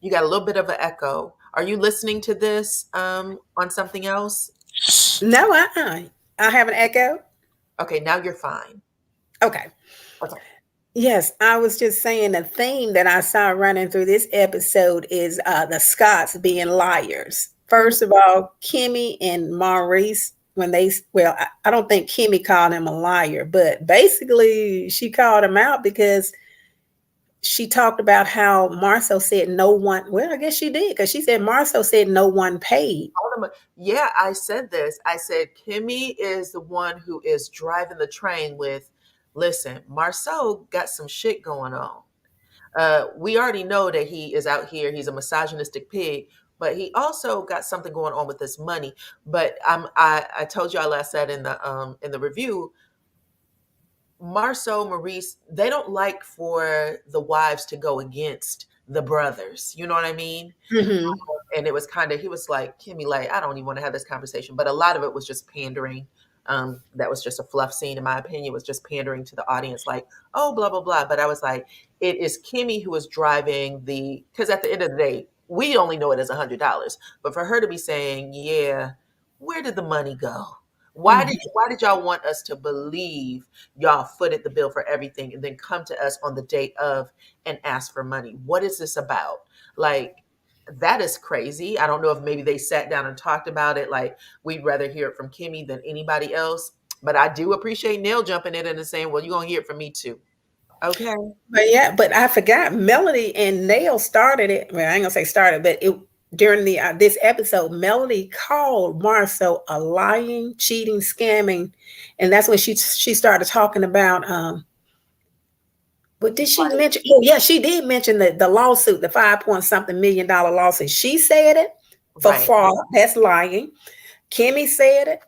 You got a little bit of an echo. Are you listening to this on something else? No, I have an echo. Okay, now you're fine. Okay. Okay. Yes, I was just saying the theme that I saw running through this episode is the Scots being liars. First of all, Kimmy and Maurice, I don't think Kimmy called him a liar, but basically she called him out because she talked about how Marsau said no one, well, I guess she did, because she said Marsau said no one paid. Yeah, I said this. I said Kimmy is the one who is driving the train with, listen, Marsau got some shit going on. We already know that he is out here. He's a misogynistic pig, but he also got something going on with this money. But I told y'all last said in the review, Marsau, Maurice, they don't like for the wives to go against the brothers. You know what I mean? Mm-hmm. And it was kind of, he was like, Kimmy, like, I don't even want to have this conversation. But a lot of it was just pandering. That was just a fluff scene, in my opinion. It was just pandering to the audience, like, oh, blah, blah, blah. But I was like, it is Kimmy who is driving because at the end of the day, we only know it as $100. But for her to be saying, yeah, where did the money go? Why did y'all want us to believe y'all footed the bill for everything and then come to us on the day of and ask for money? What is this about? Like, that is crazy. I don't know if maybe they sat down and talked about it. Like, we'd rather hear it from Kimmy than anybody else. But I do appreciate Nell jumping in and saying, well, you're going to hear it from me too. Okay. But I forgot Melody and Nell started it. Well, I ain't gonna say started, but during this episode, Melody called Marsau a lying, cheating, scamming, and that's when she started talking about. But did she mention? Oh, yeah, she did mention the lawsuit, the $5 point something million lawsuit. She said it for Right. fraud. That's lying. Kimmy said it.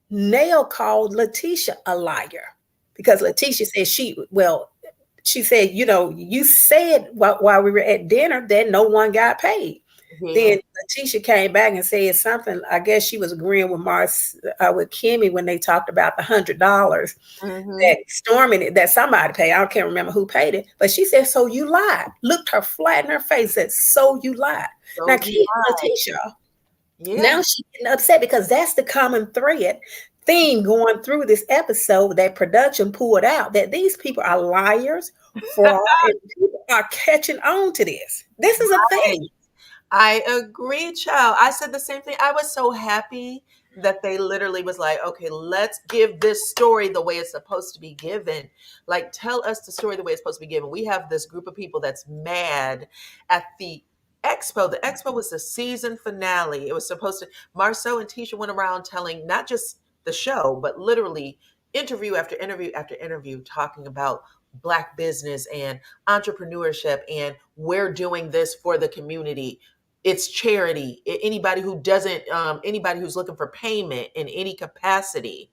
Nell called Letitia a liar because Letitia said she said, you said while we were at dinner that no one got paid. Yeah. Then Tisha came back and said something. I guess she was agreeing with with Kimmy when they talked about the $100 that Stormy, that somebody paid. I can't remember who paid it, but she said, "So you lied." Looked her flat in her face. Said, "So you lied." So now, you Letitia, Yeah. now she's getting upset because that's the common theme going through this episode that production pulled out, that these people are liars, fraud, and people are catching on to this. This is a thing. I agree, child. I said the same thing. I was so happy that they literally was like, okay, let's give this story the way it's supposed to be given. Like, tell us the story the way it's supposed to be given. We have this group of people that's mad at the expo. The expo was the season finale. It was supposed to, Marsau and Tisha went around telling not just the show, but literally interview after interview after interview, talking about Black business and entrepreneurship, and we're doing this for the community. It's charity. Anybody who doesn't, anybody who's looking for payment in any capacity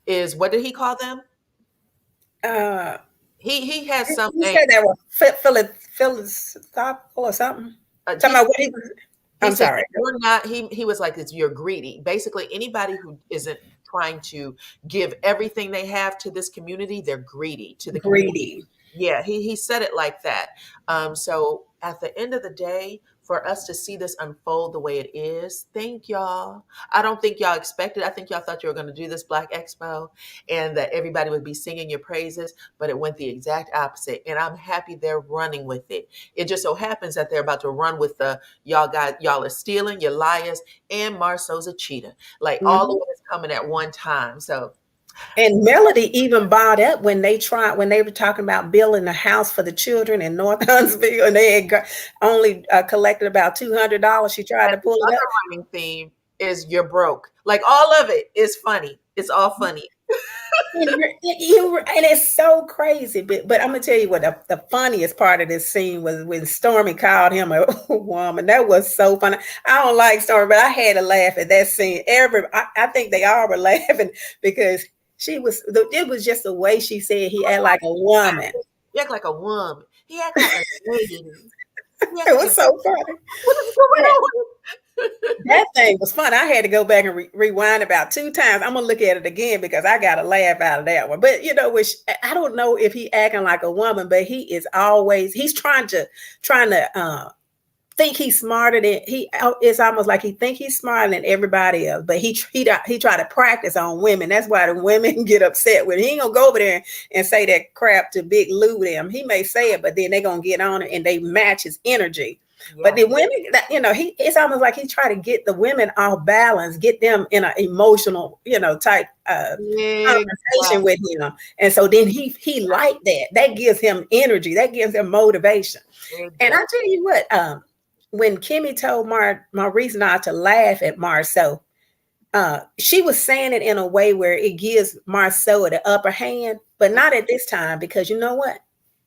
is, what did he call them? Uh, He has you something. said that was philosophical or something. Talking about what he was. I'm said, sorry. you're not. He was like, it's, you're greedy. Basically, anybody who isn't trying to give everything they have to this community, they're greedy to the community. Greedy. Yeah, he said it like that. So at the end of the day, for us to see this unfold the way it is, thank y'all. I don't think y'all expected. I think y'all thought you were going to do this Black Expo and that everybody would be singing your praises, but it went the exact opposite. And I'm happy they're running with it. It just so happens that they're about to run with the y'all are stealing, you're liars, and Marsau's a cheater. Like all of it is coming at one time. So. And Melody even bought up when they were talking about building a house for the children in North Huntsville, and they had only collected about $200. She tried to pull it up. The running theme is you're broke. Like all of it is funny. It's all funny. And it's so crazy. But I'm gonna tell you what, the funniest part of this scene was when Stormy called him a woman. That was so funny. I don't like Stormy, but I had to laugh at that scene. I think they all were laughing because it was just the way she said he act like a woman. He act like a woman. He act like a lady. It was so funny. What's going on? That thing was fun. I had to go back and rewind about 2 times. I'm gonna look at it again because I got a laugh out of that one. But I don't know if he acting like a woman, but he's trying to think he's smarter than it's almost like he think he's smarter than everybody else, but he try to practice on women. That's why the women get upset with him. He ain't gonna go over there and say that crap to Big Lou them. He may say it, but then they're gonna get on it and they match his energy. Yeah. But the women, it's almost like he try to get the women off balance, get them in an emotional, type conversation with him. And so then he liked that. That gives him energy. That gives him motivation. Exactly. And I tell you what, when Kimmy told Maurice not to laugh at Marsau, she was saying it in a way where it gives Marsau the upper hand, but not at this time, because you know what?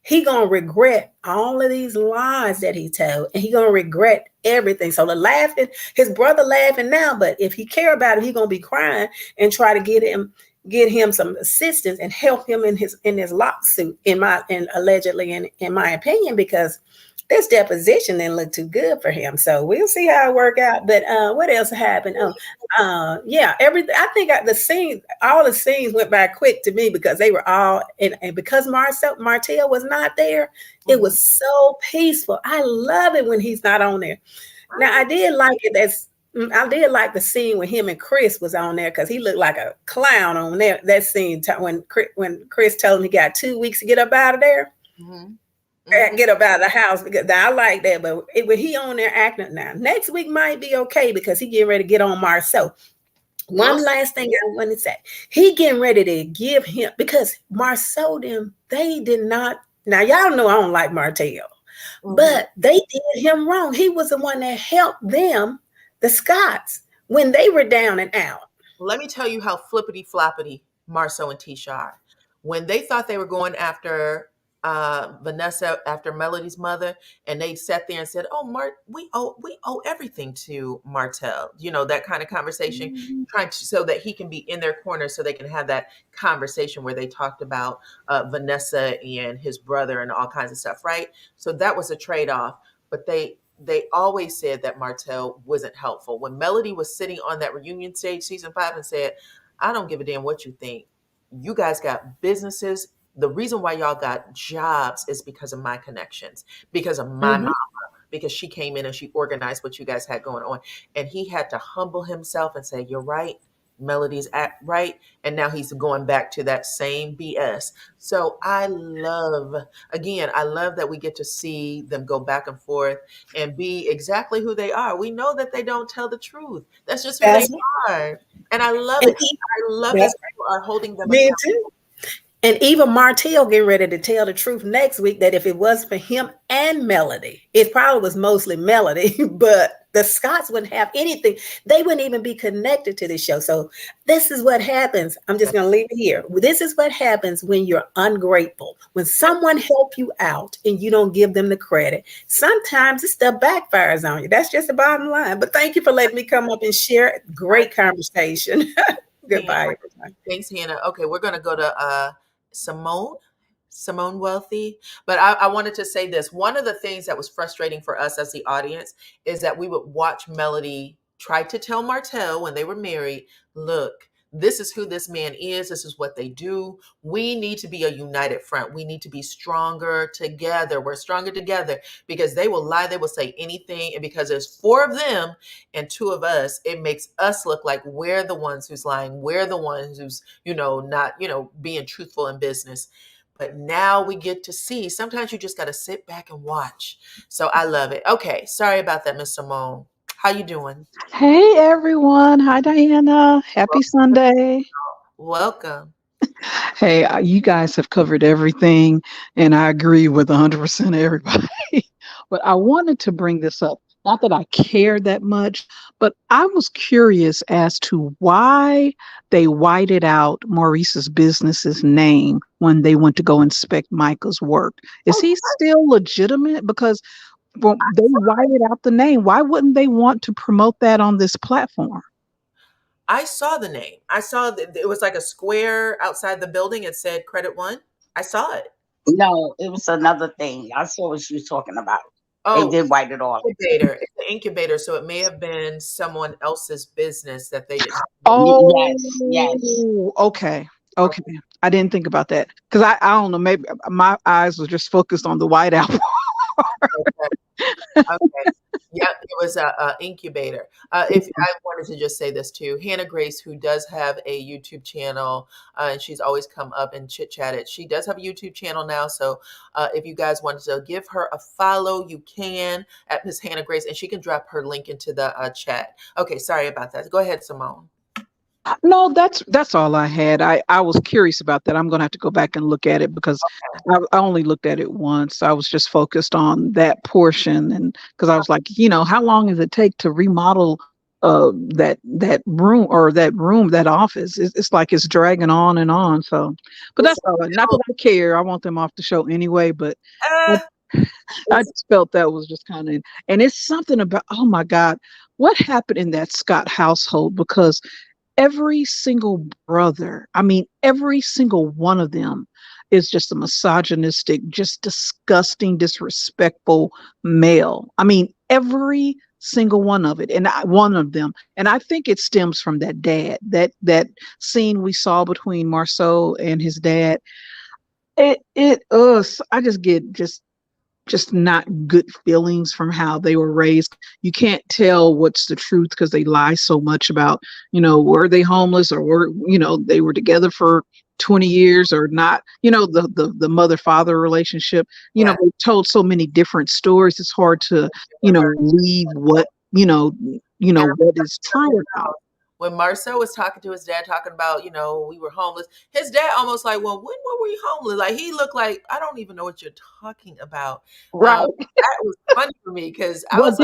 He gonna regret all of these lies that he told, and he gonna regret everything. So his brother laughing now, but if he care about it, he gonna be crying and try to get him some assistance and help him in his lawsuit, allegedly in my opinion, because this deposition didn't look too good for him. So we'll see how it work out. But what else happened? Everything. I think all the scenes went by quick to me because they were all and because Martell was not there, it was so peaceful. I love it when he's not on there. Now I did like it. I did like the scene when him and Chris was on there because he looked like a clown on there. That scene when Chris told him he got 2 weeks to get up out of there. Get up out of the house, because I like that. But when he on there acting now, next week might be okay because he getting ready to get on Marsau. One last thing I want to say, he getting ready to give him, because Marsau they did not. Now y'all know I don't like Martell, but they did him wrong. He was the one that helped them, the Scotts, when they were down and out. Let me tell you how flippity floppity Marsau and Tisha are. When they thought they were going after Vanessa, after Melody's mother, and they sat there and said, "Oh, we owe everything to Martell." That kind of conversation, trying to, so that he can be in their corner, so they can have that conversation where they talked about Vanessa and his brother and all kinds of stuff, right? So that was a trade-off. But they always said that Martell wasn't helpful. When Melody was sitting on that reunion stage, season 5, and said, "I don't give a damn what you think. You guys got businesses. The reason why y'all got jobs is because of my connections, because of my mama, because she came in and she organized what you guys had going on." And he had to humble himself and say, "You're right. Melody's act right, and now he's going back to that same BS. So I love, again, I love that we get to see them go back and forth and be exactly who they are. We know that they don't tell the truth. That's just who they That's are. And I love and it. I love yeah, that people are holding them me accountable. too. And even Martell getting ready to tell the truth next week that if it was for him and Melody, it probably was mostly Melody, but the Scots wouldn't have anything. They wouldn't even be connected to the show. So this is what happens. I'm just going to leave it here. This is what happens when you're ungrateful. When someone help you out and you don't give them the credit, sometimes this stuff backfires on you. That's just the bottom line. But thank you for letting me come up and share. Great conversation. Goodbye, everyone. Thanks, Hannah. Okay, we're going to go to Simone Wealthy. But I wanted to say this. One of the things that was frustrating for us as the audience is that we would watch Melody try to tell Martell when they were married, look, this is who this man is. This is what they do. We need to be a united front. We need to be stronger together. We're stronger together because they will lie. They will say anything. And because there's 4 of them and 2 of us, it makes us look like we're the ones who's lying. We're the ones who's, not, being truthful in business. But now we get to see, sometimes you just got to sit back and watch. So I love it. Okay. Sorry about that, Miss Simone. How you doing? Hey everyone. Hi Diana. Happy Sunday. Welcome. Hey, you guys have covered everything and I agree with 100% everybody. But I wanted to bring this up. Not that I care that much, but I was curious as to why they whited out Maurice's business's name when they went to go inspect Micah's work. Is he still legitimate? Because well, they whited out the name. Why wouldn't they want to promote that on this platform? I saw the name. I saw that it was like a square outside the building. It said Credit One. I saw it. No, it was another thing. I saw what she was talking about. They Oh, did white it off. incubator. It's the incubator. So it may have been someone else's business that they didn't. Oh, Yes. okay. Okay. I didn't think about that because I don't know. Maybe my eyes were just focused on the whiteout. Okay. Yeah, it was a incubator. If I wanted to just say this too, Hannah Grace, who does have a YouTube channel, and she's always come up and chit chatted. She does have a YouTube channel now, so if you guys wanted to give her a follow, you can at Miss Hannah Grace, and she can drop her link into the chat. Okay, sorry about that. Go ahead, Simone. No, that's all I had. I was curious about that. I'm going to have to go back and look at it because I only looked at it once. I was just focused on that portion, and because I was like, how long does it take to remodel that room or that office? It's like it's dragging on and on. So, but that's all right. Not that I care. I want them off the show anyway. But I just felt that was just kind of, and it's something about, oh my God, what happened in that Scott household? Because every single brother, I mean, every single one of them is just a misogynistic, just disgusting, disrespectful male. I mean, every single one of it, and one of them. And I think it stems from that dad, that scene we saw between Marsau and his dad. I just get just not good feelings from how they were raised. You can't tell what's the truth because they lie so much about, were they homeless or were, they were together for 20 years or not, the mother-father relationship, they told so many different stories. It's hard to, leave what, what is true or not. When Marsau was talking to his dad, talking about, we were homeless, his dad almost like, well, when were we homeless? Like, he looked like, I don't even know what you're talking about. Right. That was funny for me because I was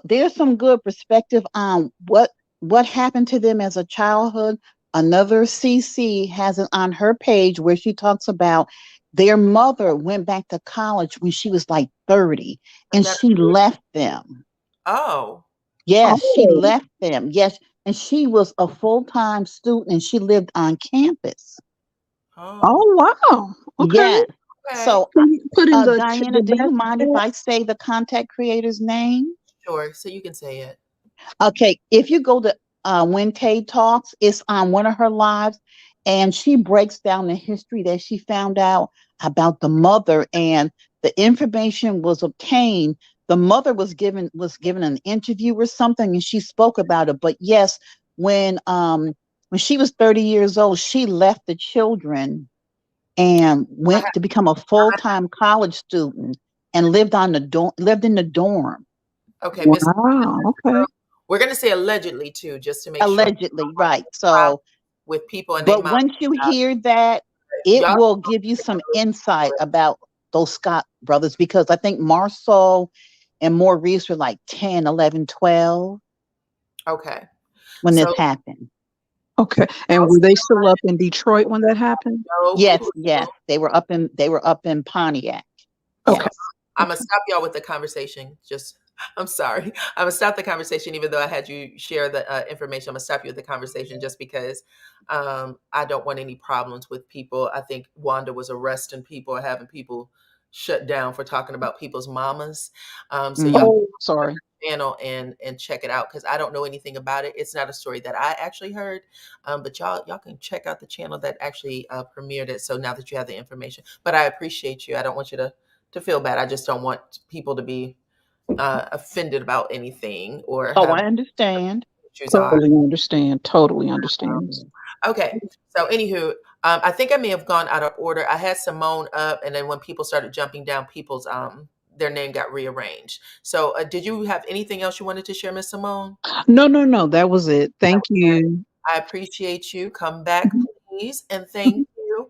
there's some good perspective on what happened to them as a childhood. Another CC has it on her page where she talks about their mother went back to college when she was like 30 and she left them. Oh. Yes, she left them. Yes. And she was a full-time student and she lived on campus. Oh wow. Okay. Yes. Okay. So put in the Diana, do you mind if I say the contact creator's name? Sure. So you can say it. Okay. If you go to When Tay Talks, it's on one of her lives, and she breaks down the history that she found out about the mother, and the information was obtained. The mother was given an interview or something, and she spoke about it. But yes, when she was 30 years old, she left the children and went to become a full-time college student and lived in the dorm. Okay, Miss. Wow. Okay. We're gonna say allegedly too, just to make sure. Allegedly, right. So, With people and they but mom. once you hear that, it Y'all, will give you some insight about those Scott brothers, because I think Marsau and Maurice were like 10, 11, 12 okay. when this So happened. Okay. And were they still up in Detroit when that happened? no Yes, clue. yes. They were up in Pontiac. So Okay. I'm gonna stop y'all with the conversation. Just, I'm sorry. I'm gonna stop the conversation, even though I had you share the information. I'm gonna stop you with the conversation just because I don't want any problems with people. I think Wanda was arresting people or having people shut down for talking about people's mamas. So y'all Oh, sorry. channel and check it out, because I don't know anything about it. It's not a story that I actually heard, but y'all can check out the channel that actually premiered it. So now that you have the information, but I appreciate you. I don't want you to feel bad. I just don't want people to be offended about anything or Oh, have I understand. issues on. Totally understand. Totally understand. Okay. So anywho, I think I may have gone out of order. I had Simone up, and then when people started jumping down, people's their name got rearranged. So did you have anything else you wanted to share, Miss Simone? No. That was it. Thank you. I appreciate you. Come back, Mhm. please, and thank you.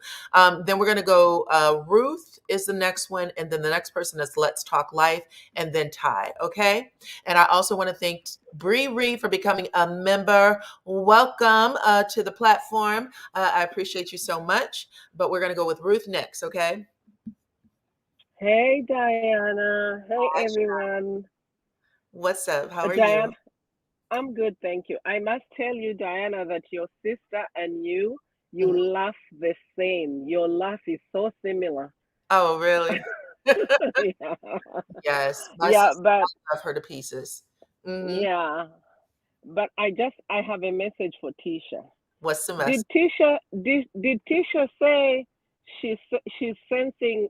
Then we're gonna go. Ruth is the next one, and then the next person is Let's Talk Life, and then Ty. Okay. And I also want to thank Bree Reed for becoming a member. Welcome to the platform. I appreciate you so much. But we're gonna go with Ruth next. Okay. Hey, Diana. Hey, Hi, everyone. what's up? How are you? Diana, I'm good, thank you. I must tell you, Diana, that your sister and you Mhm. laugh the same. Your laugh is so similar. Oh, really? Yeah, Yes, my yeah, sister. but I love her to pieces. Hmm. yeah, but I have a message for Tisha. What's the mess? Did Tisha say she's sensing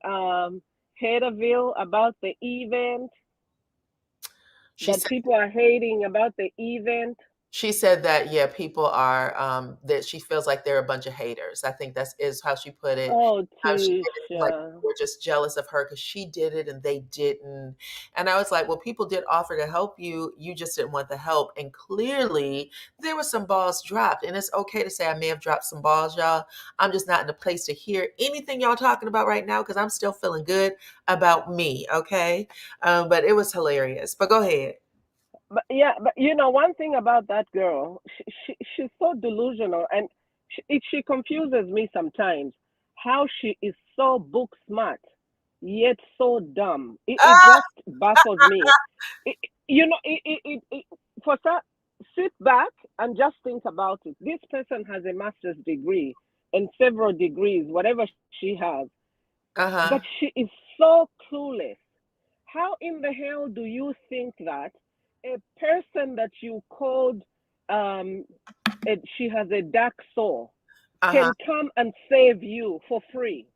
Haterville about the event, She that said. people are hating about the event? She said that, yeah, people are that she feels like they're a bunch of haters. I think that's is how she put it. Oh, She made it seem like Tisha. people were just jealous of her because she did it and they didn't. And I was like, well, people did offer to help you. You just didn't want the help. And clearly there were some balls dropped. And it's okay to say I may have dropped some balls, y'all. I'm just not in a place to hear anything y'all talking about right now because I'm still feeling good about me. Okay. But it was hilarious. But go ahead. But yeah, but one thing about that girl, she's so delusional, and she confuses me sometimes. How she is so book smart, yet so dumb. It just baffles me. It, you know, for that, sit back and just think about it. This person has a master's degree and several degrees, whatever she has, but Uh-huh. she is so clueless. How in the hell do you think that a person that you called um, she has a dark soul Uh-huh. can come and save you for free?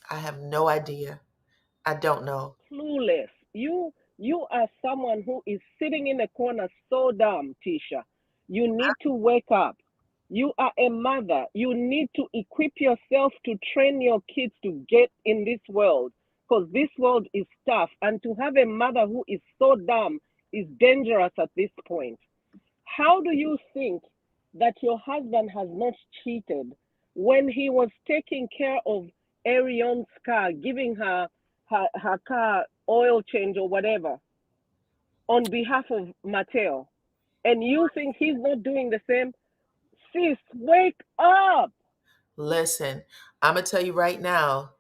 I have no idea. I don't know. Clueless. You are someone who is sitting in a corner so dumb, Tisha. You need to wake up. You are a mother. You need to equip yourself to train your kids to get in this world, because this world is tough. And to have a mother who is so dumb is dangerous at this point. How do you think that your husband has not cheated when he was taking care of Arion's car, giving her car oil change or whatever on behalf of Mateo? And you think he's not doing the same? Sis, wake up. Listen, I'm gonna tell you right now,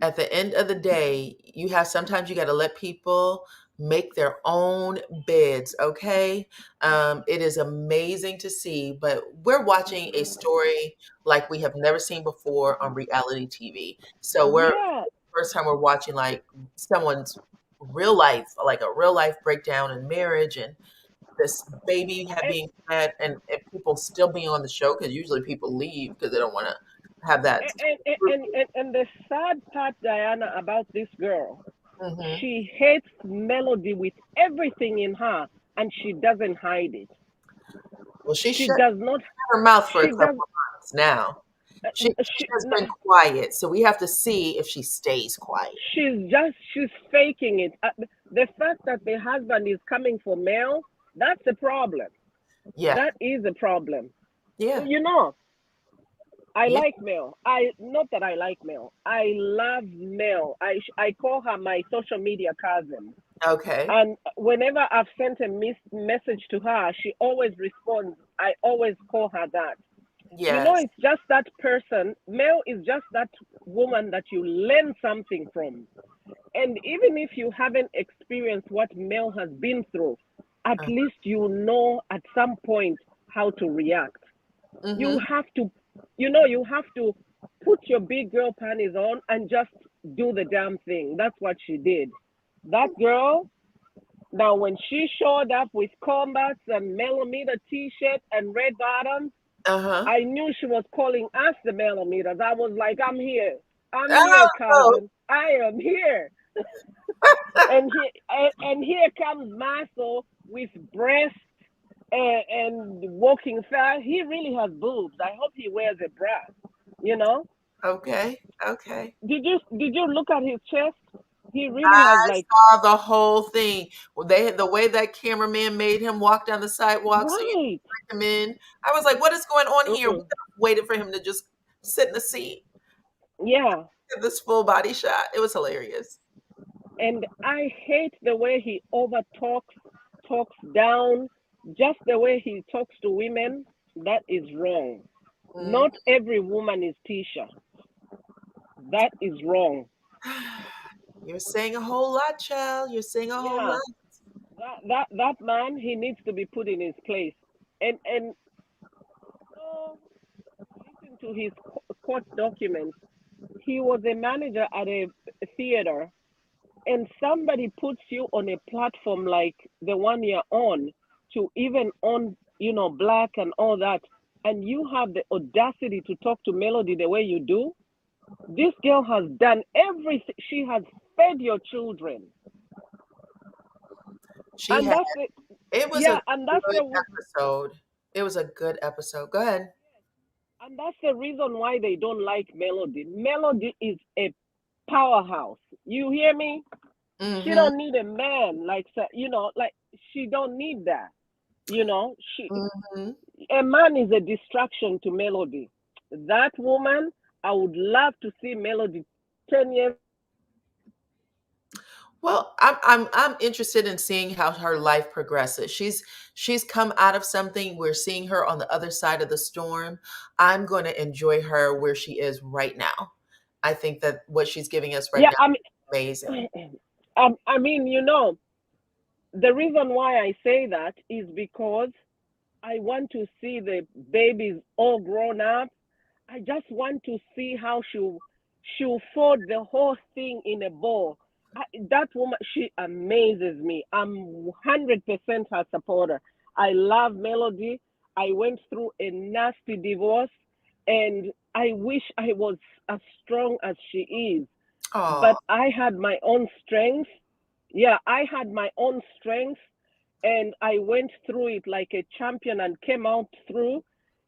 at the end of the day, sometimes you got to let people make their own beds, okay? It is amazing to see, but we're watching a story like we have never seen before on reality TV. So we're Yeah. first time we're watching like someone's real life, like a real life breakdown in marriage and this baby And, being had and people still being on the show because usually people leave because they don't want to have that. and the sad part, Diana, about this girl, Hmm. she hates Melody with everything in her, and she doesn't hide it. Well, she She shut does not. her mouth for a She couple does. of months now. She has No, been quiet, so we have to see if she stays quiet. she's faking it. The fact that the husband is coming for Mel, that's a problem. Yeah, That is a problem. yeah, You know, I yeah. like Mel. I not that I like Mel. I love Mel. I call her my social media cousin. Okay. And whenever I've sent a message to her, she always responds. I always call her that. You know, Yes. it's just that person. Mel is just that woman that you learn something from. And even if you haven't experienced what Mel has been through, at least you know at some point how to react. You have to, you have to put your big girl panties on and just do the damn thing. That's what she did. That girl, now when she showed up with combats and millimeter t-shirt and red bottoms, I knew she was calling us the millimeters. I was like, I'm here. I'm here, Oh, cousin. I am here. and here comes Marsau with breasts and walking fast. He really has boobs. I hope he wears a bra. You know? okay. Okay. Did you look at his chest? He really has I like saw the whole thing. Well, the way that cameraman made him walk down the sidewalk, so you right. bring him in. I was like, "What is going on here?" We Mm-mm. could have waited for him to just sit in the seat. Yeah. Get this full body shot. It was hilarious. And I hate the way he over talks down, just the way he talks to women. That is wrong. Mm. Not every woman is Tisha. That is wrong. You're saying a whole lot, child. You're saying a whole Yeah, lot. that man, he needs to be put in his place. And so listen to his court documents. He was a manager at a theater, and somebody puts you on a platform like the one you're on to even on, black and all that, and you have the audacity to talk to Melody the way you do. This girl has done everything. She has fed your children, She and had. that's it. It was a Yeah, and that's good the episode. It was a good episode. Go ahead. and that's the reason why they don't like Melody. Melody is a powerhouse. You hear me? She Mm-hmm. don't need a man like like she don't need that. She Mm-hmm. a man is a distraction to Melody. That woman, I would love to see Melody 10 years. Well, I'm interested in seeing how her life progresses. She's come out of something. We're seeing her on the other side of the storm. I'm going to enjoy her where she is right now. I think that what she's giving us right Yeah, now is amazing. I mean, the reason why I say that is because I want to see the babies all grown up. I just want to see how she'll fold the whole thing in a bowl. That woman, she amazes me. I'm 100% her supporter. I love Melody. I went through a nasty divorce, and I wish I was as strong as she is. Oh, But I had my own strength. Yeah, I had my own strength, and I went through it like a champion and came out through.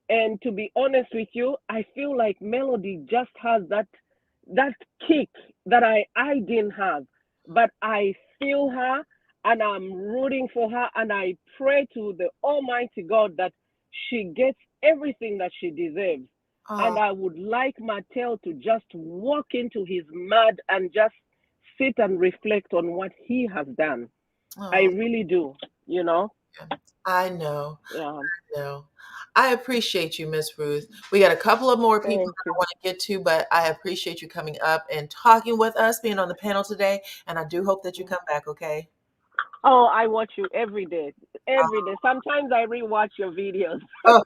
And to be honest with you, I feel like Melody just has that kick that I didn't have. But I feel her, and I'm rooting for her, and I pray to the Almighty God that she gets everything that she deserves. And oh, I would like Mattel to just walk into his mud and just sit and reflect on what he has done. I oh. really do, you know? I know. Yeah. No. I appreciate you, Miss Ruth. We got a couple of more people Thank that I you. want to get to, but I appreciate you coming up and talking with us, being on the panel today. And I do hope that you come back, okay? Oh, I watch you every day. Oh, Every day. Sometimes I rewatch your videos. oh,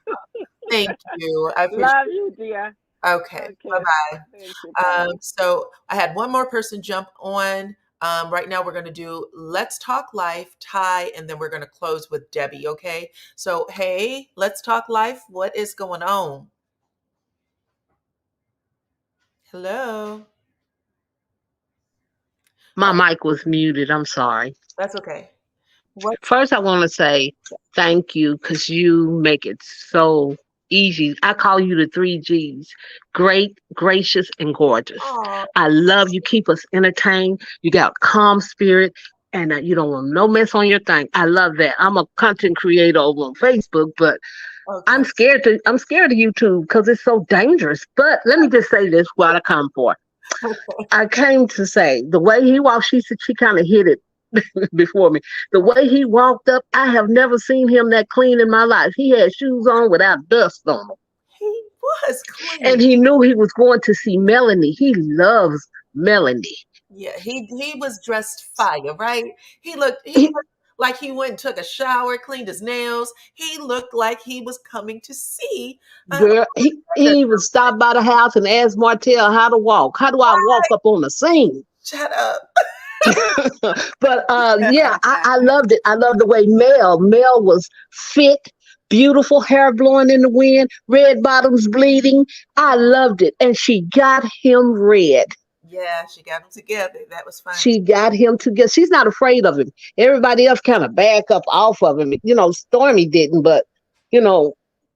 thank you. I appreciate Love you, dear. it. Okay. Okay. Bye-bye. Thank you. Bye. So I had one more person jump on. Right now, we're going to do Let's Talk Life, Ty, and then we're going to close with Debbie, okay? So, hey, Let's Talk Life. What is going on? Hello. My mic was muted. I'm sorry. That's okay. First, I want to say thank you because you make it so easy. I call you the three G's: great, gracious, and gorgeous. Oh, I love you. Keep us entertained. You got calm spirit, and you don't want no mess on your thing. I love that. I'm a content creator over on Facebook, but okay. I'm scared of YouTube because it's so dangerous. But let me just say this: what I come for. I came to say the way he walked. She said she kind of hit it before me. The way he walked up, I have never seen him that clean in my life. He had shoes on without dust on them. He was clean. And he knew he was going to see Melanie. He loves Melanie. Yeah, he was dressed fire, right? He looked He, like he went and took a shower, cleaned his nails. He looked like he was coming to see. girl, he even stopped by the house and asked Martell how to walk. How do I walk up on the scene? Shut up. But yeah, I loved it. I loved the way Mel was fit, beautiful, hair blowing in the wind, red bottoms bleeding. I loved it. And she got him red. Yeah, she got them together. That was fun. She got him together. She's not afraid of him. Everybody else kind of back up off of him. You know, Stormy didn't, but you know,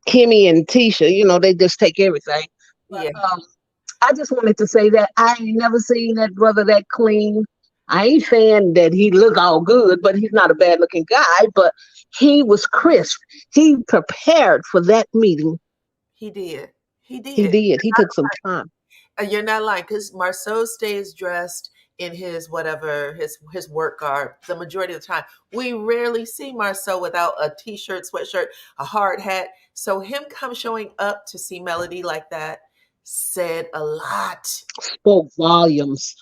Kimmy and Tisha, you know, they just take everything. But, Yeah. I just wanted to say that I ain't never seen that brother that clean. I ain't saying that he look all good, but he's not a bad looking guy. But he was crisp. He prepared for that meeting. He did. He He did. did. He took some time. You're not lying, because Marsau stays dressed in his whatever his work garb the majority of the time. We rarely see Marsau without a t-shirt, sweatshirt, a hard hat. So him come showing up to see Melody like that said a lot. Spoke volumes.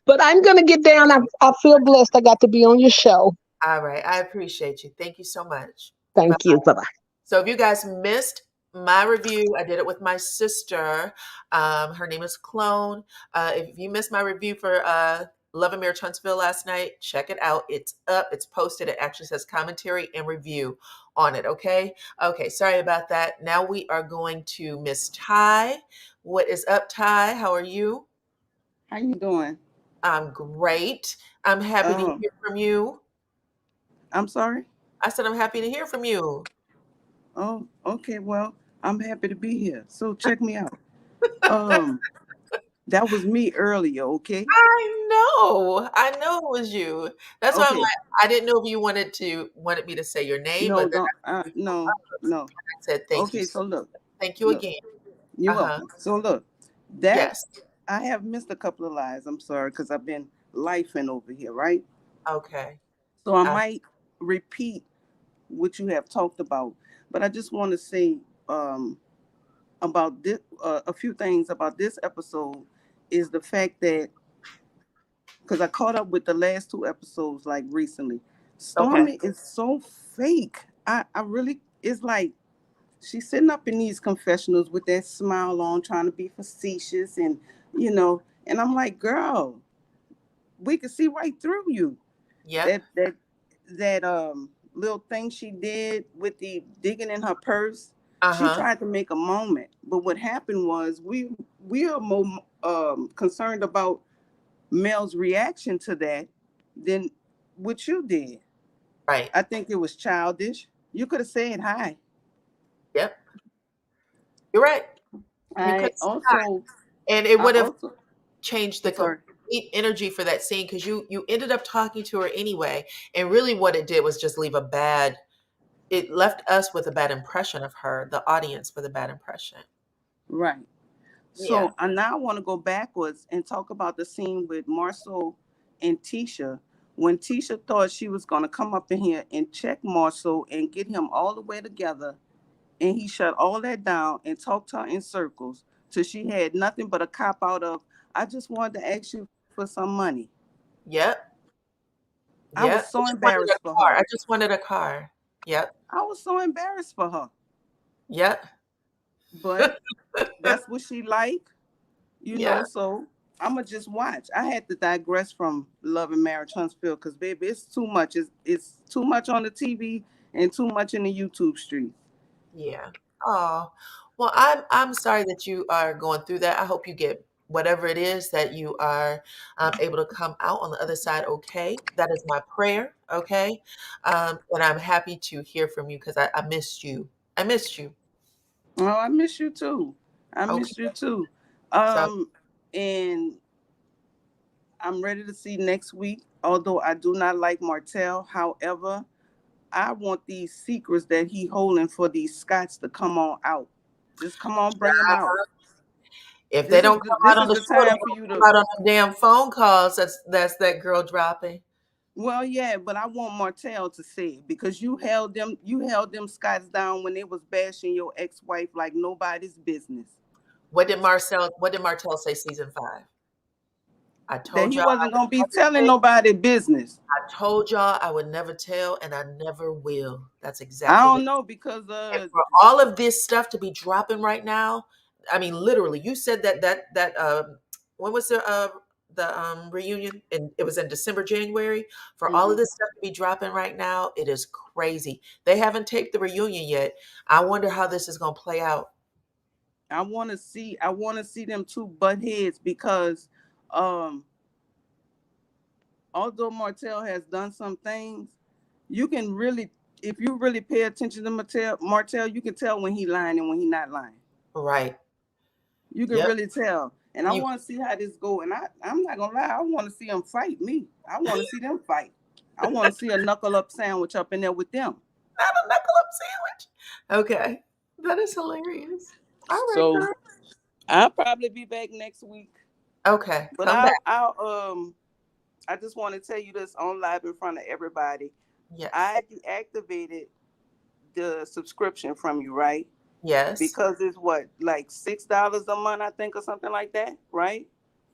But I'm gonna get down. I feel blessed. I got to be on your show. All right, I appreciate you. Thank you so much. Thank you. Bye bye. So if you guys missed my review, I did it with my sister. Her name is Clone. If you missed my review for Love and Marriage Huntsville last night, check it out. It's up. It's posted. It actually says commentary and review on it. Okay. Okay. Sorry about that. Now we are going to Miss Ty. What is up, Ty? How are you? How you doing? I'm great. I'm happy to Oh, hear from you. I'm sorry. I said I'm happy to hear from you. Oh, okay. Well, I'm happy to be here. So check me out. Um, that was me earlier. Okay. I know it was you. That's why I'm Okay. like, I didn't know if you wanted me to say your name, No, but then don't. I No, no. said thank you. Okay. So look, Thank you look. again. You're Uh-huh. welcome. So look, that Yes. I have missed a couple of lives. I'm sorry because I've been lifing over here, right? Okay. So I Uh, might repeat what you have talked about, but I just want to say um about this a few things about this episode is the fact that because I caught up with the last two episodes like recently. okay. Stormy is so fake. I really it's like she's sitting up in these confessionals with that smile on, trying to be facetious and and I'm like, girl, we can see right through you. Yep. That little thing she did with the digging in her purse, she Uh-huh. tried to make a moment. But what happened was we are more concerned about Mel's reaction to that than what you did. Right. I think it was childish. You could have said hi. Yep. You're right. You could I say hi. also, And it I would have also, changed I'm the sorry. complete energy for that scene because you ended up talking to her anyway. And really what it did was just it left us with a bad impression of her, the audience with a bad impression. Right. Yeah. So I now want to go backwards and talk about the scene with Marsau and Tisha. When Tisha thought she was going to come up in here and check Marsau and get him all the way together, and he shut all that down and talked to her in circles till she had nothing but a cop out of, I just wanted to ask you for some money. Yep. I was Yep. I so just wanted a embarrassed for car. her. I just wanted a car. Yep. I was so embarrassed for her. Yep. But that's what she like, Yeah. so I'ma just watch. I had to digress from Love and Marriage Huntsville because baby, it's too much. It's too much on the TV and too much in the YouTube street. Yeah. Oh. Well, I'm sorry that you are going through that. I hope you get whatever it is, that you are able to come out on the other side okay. That is my prayer, okay? And I'm happy to hear from you because I missed you. I missed you. Oh, I miss you too. I Okay. miss you too. So, And I'm ready to see next week. Although I do not like Martell, however, I want these secrets that he holding for these Scots to come on out. Just come on, bring them out. if they don't come out This on is the the show, time they for you come to. out on the damn phone calls. That's that girl dropping. Well, yeah, but I want Martell to say it because you held them Scots down when they was bashing your ex-wife like nobody's business. What did Martell say season 5? I That told he y'all I wasn't would gonna be never telling say. nobody business. I told y'all I would never tell, and I never will. That's I exactly what. don't know because And for all of this stuff to be dropping right now, I mean, literally, you said that when was the reunion? And it was in December, January. For all of this stuff to be dropping right now, it is crazy. They haven't taped the reunion yet. I wonder how this is going to play out. I want to see them two butt heads because although Martell has done some things, you can really, if you really pay attention to Martell, you can tell when he lying and when he not lying. Right. You can Yep. really tell. And I You want to see how this go. And I'm not gonna lie, I want to see them fight me. I want to see them fight. I want to see a knuckle up sandwich up in there with them. not a knuckle up sandwich. Okay. That is hilarious. All right, So girl. I'll probably be back next week. Okay. But Come back. I just want to tell you this on live in front of everybody. Yes. I deactivated the subscription from you, right? Yes. Because it's what, like $6 a month, I think, or something like that, right?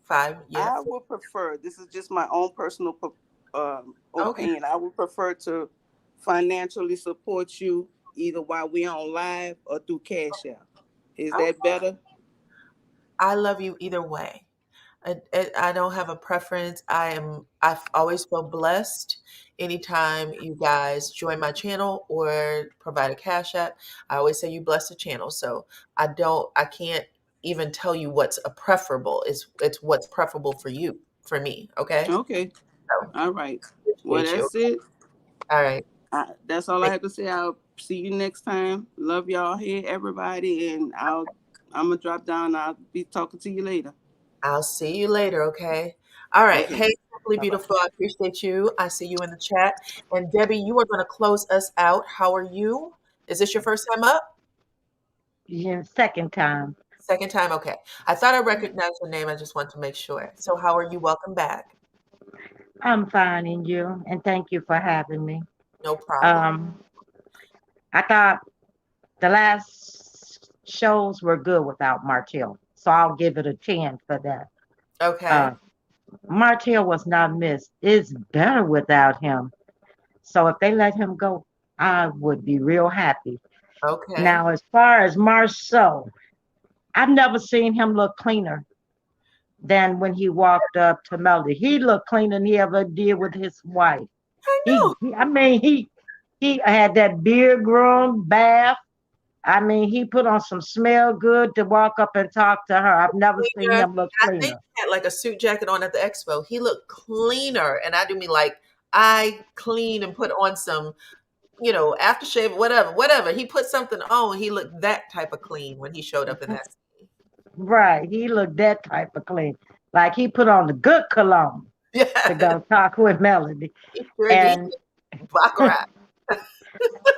5. Yes. I would prefer, this is just my own personal opinion, I would prefer to financially support you either while we're on live or through Cash App. Is that better? I love you either way. I don't have a preference. I've always felt blessed anytime you guys join my channel or provide a cash app. I always say you bless the channel. So I can't even tell you what's a preferable. It's what's preferable for you, for me. Okay. Okay. So, All right. Well, appreciate you. that's it. All right. That's all I have to say. I'll see you next time. Love y'all here, everybody. And I'm going to drop down. I'll be talking to you later. I'll see you later, okay? All right. Okay. Hey, Simply Beautiful, I appreciate you. I see you in the chat. And Debbie, you are going to close us out. How are you? Is this your first time up? Yeah, second time. Second time? Okay. I thought I recognized your name. I just want to make sure. So how are you? Welcome back. I'm fine, and you? And thank you for having me. No problem. I thought the last shows were good without Martell, so I'll give it a 10 for that. Okay. Martell was not missed. It's better without him. So if they let him go, I would be real happy. Okay. Now, as far as Marsau, I've never seen him look cleaner than when he walked up to Melody. He looked cleaner than he ever did with his wife. I know. He had that beard groom bath. I mean, he put on some smell good to walk up and talk to her. I've never seen him look I think cleaner. he had like a suit jacket on at the expo. He looked cleaner. And I do mean like I clean and put on some, aftershave, whatever. He put something on. He looked that type of clean when he showed up in that scene. Right. He looked that type of clean. Like he put on the good cologne to go talk with Melody. He sure And did. Baccarat.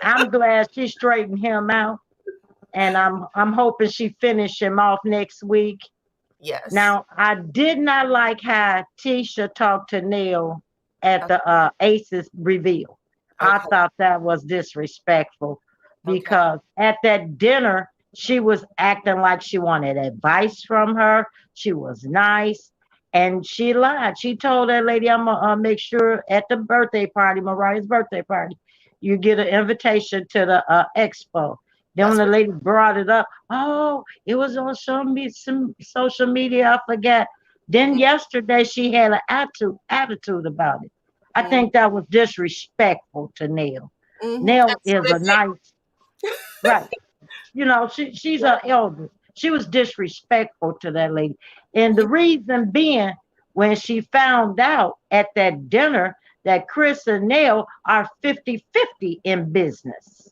I'm glad she straightened him out. And I'm hoping she finish him off next week. Yes. Now, I did not like how Tisha talked to Nell at the Aces reveal. I thought that was disrespectful because at that dinner, she was acting like she wanted advice from her. She was nice and she lied. She told that lady, I'm going to make sure at the birthday party, Mariah's birthday party, you get an invitation to the expo. Then when the lady brought it up, oh, it was on some social media, I forget. Then yesterday she had an attitude about it. I think that was disrespectful to Nell. Nell is a nice, right. She's an elder. She was disrespectful to that lady. And the reason being, when she found out at that dinner that Chris and Nell are 50-50 in business.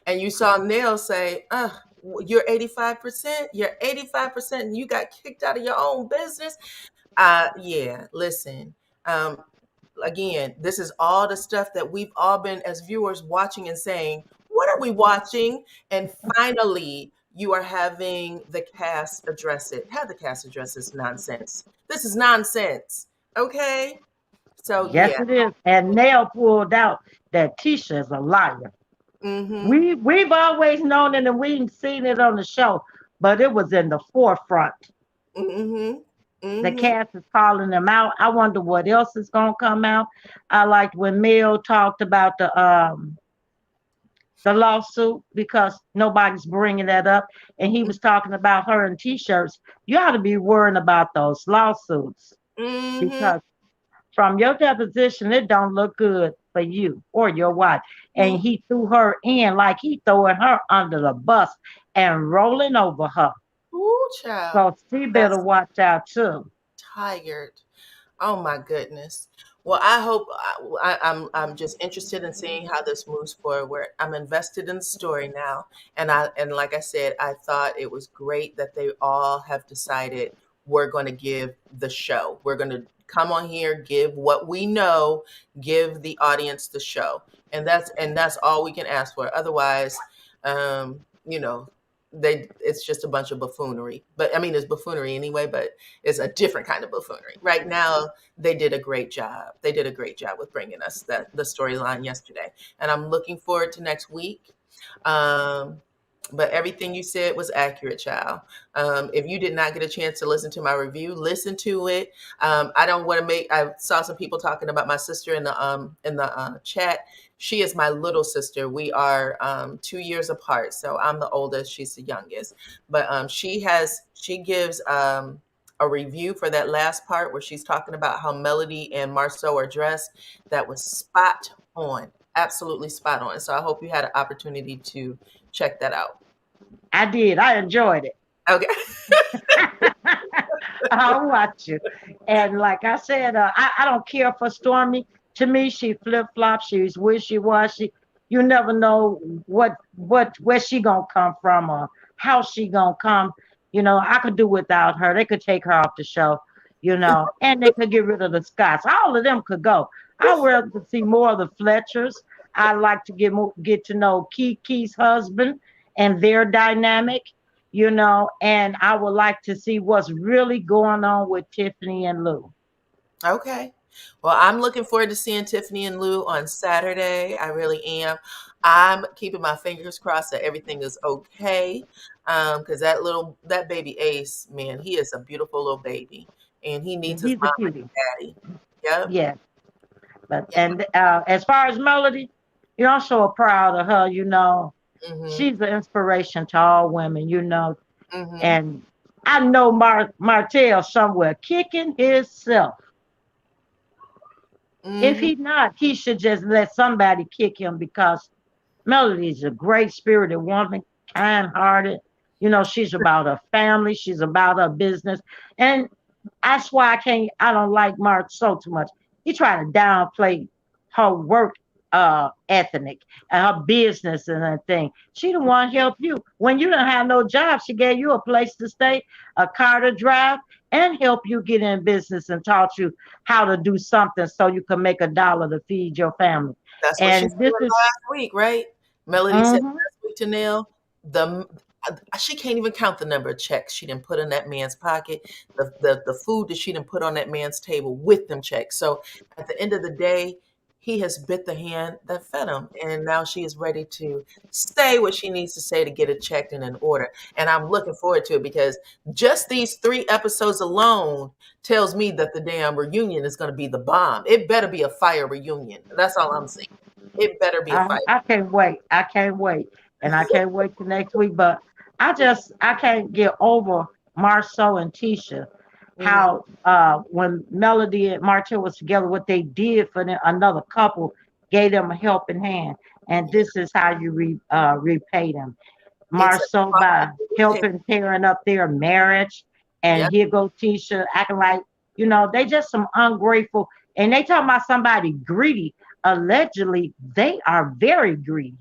And you saw Nell say, you're 85%, you're 85%, and you got kicked out of your own business. Yeah, listen. Again, this is all the stuff that we've all been as viewers watching and saying, what are we watching? And finally, you are having the cast address it. Have the cast address this nonsense. This is nonsense. Okay? So Yes, yeah. it is. And Nell pulled out that Tisha is a liar. We've always known it and we've seen it on the show, but it was in the forefront. The cast is calling them out. I wonder what else is gonna come out. I liked when Mel talked about the lawsuit because nobody's bringing that up, and he was talking about her in t-shirts. You ought to be worrying about those lawsuits because from your deposition, it don't look good for you or your wife. And he threw her in like he throwing her under the bus and rolling over her. Ooh, child. So she better watch out too. Tired. Oh my goodness. Well, I hope I'm just interested in seeing how this moves forward. I'm invested in the story now, and like I said, I thought it was great that they all have decided we're going to give the show. We're going to come on here, give what we know, give the audience the show, and that's all we can ask for. Otherwise, you know, it's just a bunch of buffoonery. But I mean, it's buffoonery anyway, but it's a different kind of buffoonery. Right now, they did a great job. They did a great job with bringing us the storyline yesterday, and I'm looking forward to next week. But everything you said was accurate, child. If you did not get a chance to listen to my review, listen to it. I don't want to make. I saw some people talking about my sister in the chat. She is my little sister. We are 2 years apart, so I'm the oldest. She's the youngest. But she gives a review for that last part where she's talking about how Melody and Marsau are dressed. That was spot on, absolutely spot on. So I hope you had an opportunity to check that out. I did. I enjoyed it. Okay. I'll watch you. And like I said, I don't care for Stormy. To me, she flip-flops. She's wishy-washy. You never know where she gonna come from or how she gonna come. You know, I could do without her. They could take her off the show, you know, and they could get rid of the Scots. All of them could go. I would rather see more of the Fletchers. I like to get to know Kiki's husband and their dynamic, you know, and I would like to see what's really going on with Tiffany and Lou. Okay. Well, I'm looking forward to seeing Tiffany and Lou on Saturday. I really am. I'm keeping my fingers crossed that everything is okay. Because that baby Ace, man, he is a beautiful little baby. And he needs his mom and daddy. Yep. Yeah. But and as far as Melody, you know, I'm so proud of her, you know. She's an inspiration to all women, you know. And I know Martell somewhere kicking himself. If he's not, he should just let somebody kick him because Melody is a great spirited woman, kind-hearted. You know, she's about her family. She's about her business. And that's why I don't like Marsau too much. He tried to downplay her work ethic and her business and her thing. She didn't want to help you. When you didn't have no job, she gave you a place to stay, a car to drive, and help you get in business and taught you how to do something so you can make $1 to feed your family. That's what she said last week, right? Melody said last week to Nell, she can't even count the number of checks she didn't put in that man's pocket, the food that she didn't put on that man's table with them checks. So at the end of the day, he has bit the hand that fed him, and now she is ready to say what she needs to say to get it checked and in order. And I'm looking forward to it because just these 3 episodes alone tells me that the damn reunion is going to be the bomb. It better be a fire reunion. That's all I'm saying. It better be a fire. I can't wait. I can't wait. And I can't wait till next week. But I can't get over Marsau and Tisha. How when Melody and Martell was together, what they did for another couple gave them a helping hand, and this is how you repay them. Marsau by It's helping tearing up their marriage. yep, And here go Tisha acting like, they just some ungrateful. And they talking about somebody greedy. Allegedly, they are very greedy.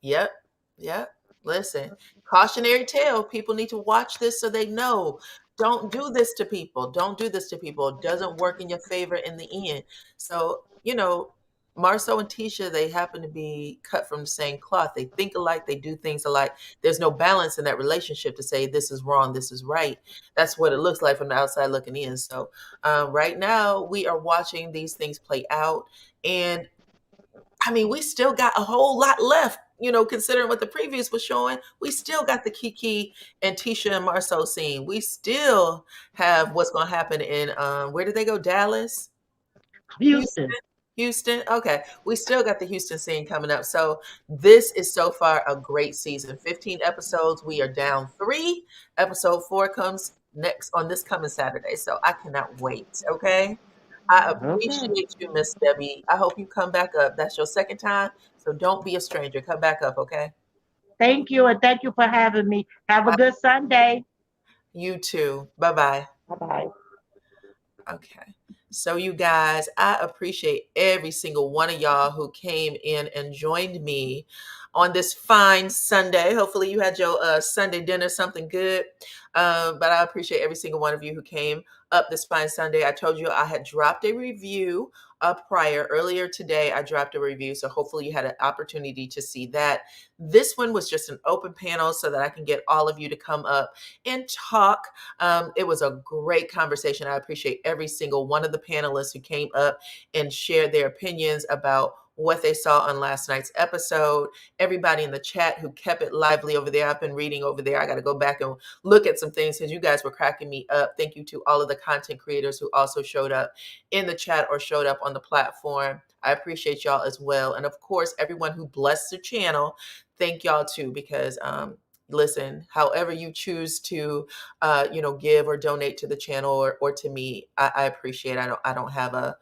yep, yep. Listen, cautionary tale. People need to watch this so they know. Don't do this to people. Don't do this to people. It doesn't work in your favor in the end. So, Marceau and Tisha, they happen to be cut from the same cloth. They think alike, they do things alike. There's no balance in that relationship to say this is wrong, this is right. That's what it looks like from the outside looking in. So, right now, we are watching these things play out. And I mean, we still got a whole lot left, considering what the previous was showing. We still got the Kiki and Tisha and Marceau scene. We still have what's going to happen in, where did they go? Dallas? Houston. Houston. Houston. Okay. We still got the Houston scene coming up. So this is so far a great season. 15 episodes. We are down 3. Episode 4 comes next on this coming Saturday. So I cannot wait. Okay. I Okay. appreciate you, Miss Debbie. I hope you come back up. That's your second time. So don't be a stranger. Come back up. Okay. Thank you. And thank you for having me. Have a good Sunday. You too. Bye-bye. Bye-bye. Okay. So you guys, I appreciate every single one of y'all who came in and joined me on this fine Sunday. Hopefully you had your Sunday dinner, something good. But I appreciate every single one of you who came up this fine Sunday. I told you I had dropped a review earlier today. I dropped a review. So hopefully you had an opportunity to see that. This one was just an open panel so that I can get all of you to come up and talk. It was a great conversation. I appreciate every single one of the panelists who came up and shared their opinions about what they saw on last night's episode. Everybody in the chat who kept it lively over there. I've been reading over there. I got to go back and look at some things because you guys were cracking me up. Thank you to all of the content creators who also showed up in the chat or showed up on the platform. I appreciate y'all as well. And of course, everyone who blessed the channel, thank y'all too, because listen, however you choose to give or donate to the channel or to me, I appreciate it. I don't have a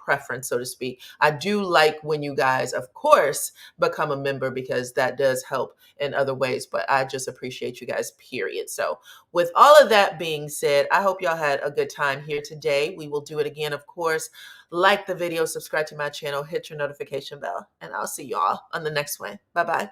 preference, so to speak. I do like when you guys, of course, become a member because that does help in other ways, but I just appreciate you guys, period. So with all of that being said, I hope y'all had a good time here today. We will do it again, of course. Like the video, subscribe to my channel, hit your notification bell, and I'll see y'all on the next one. Bye-bye.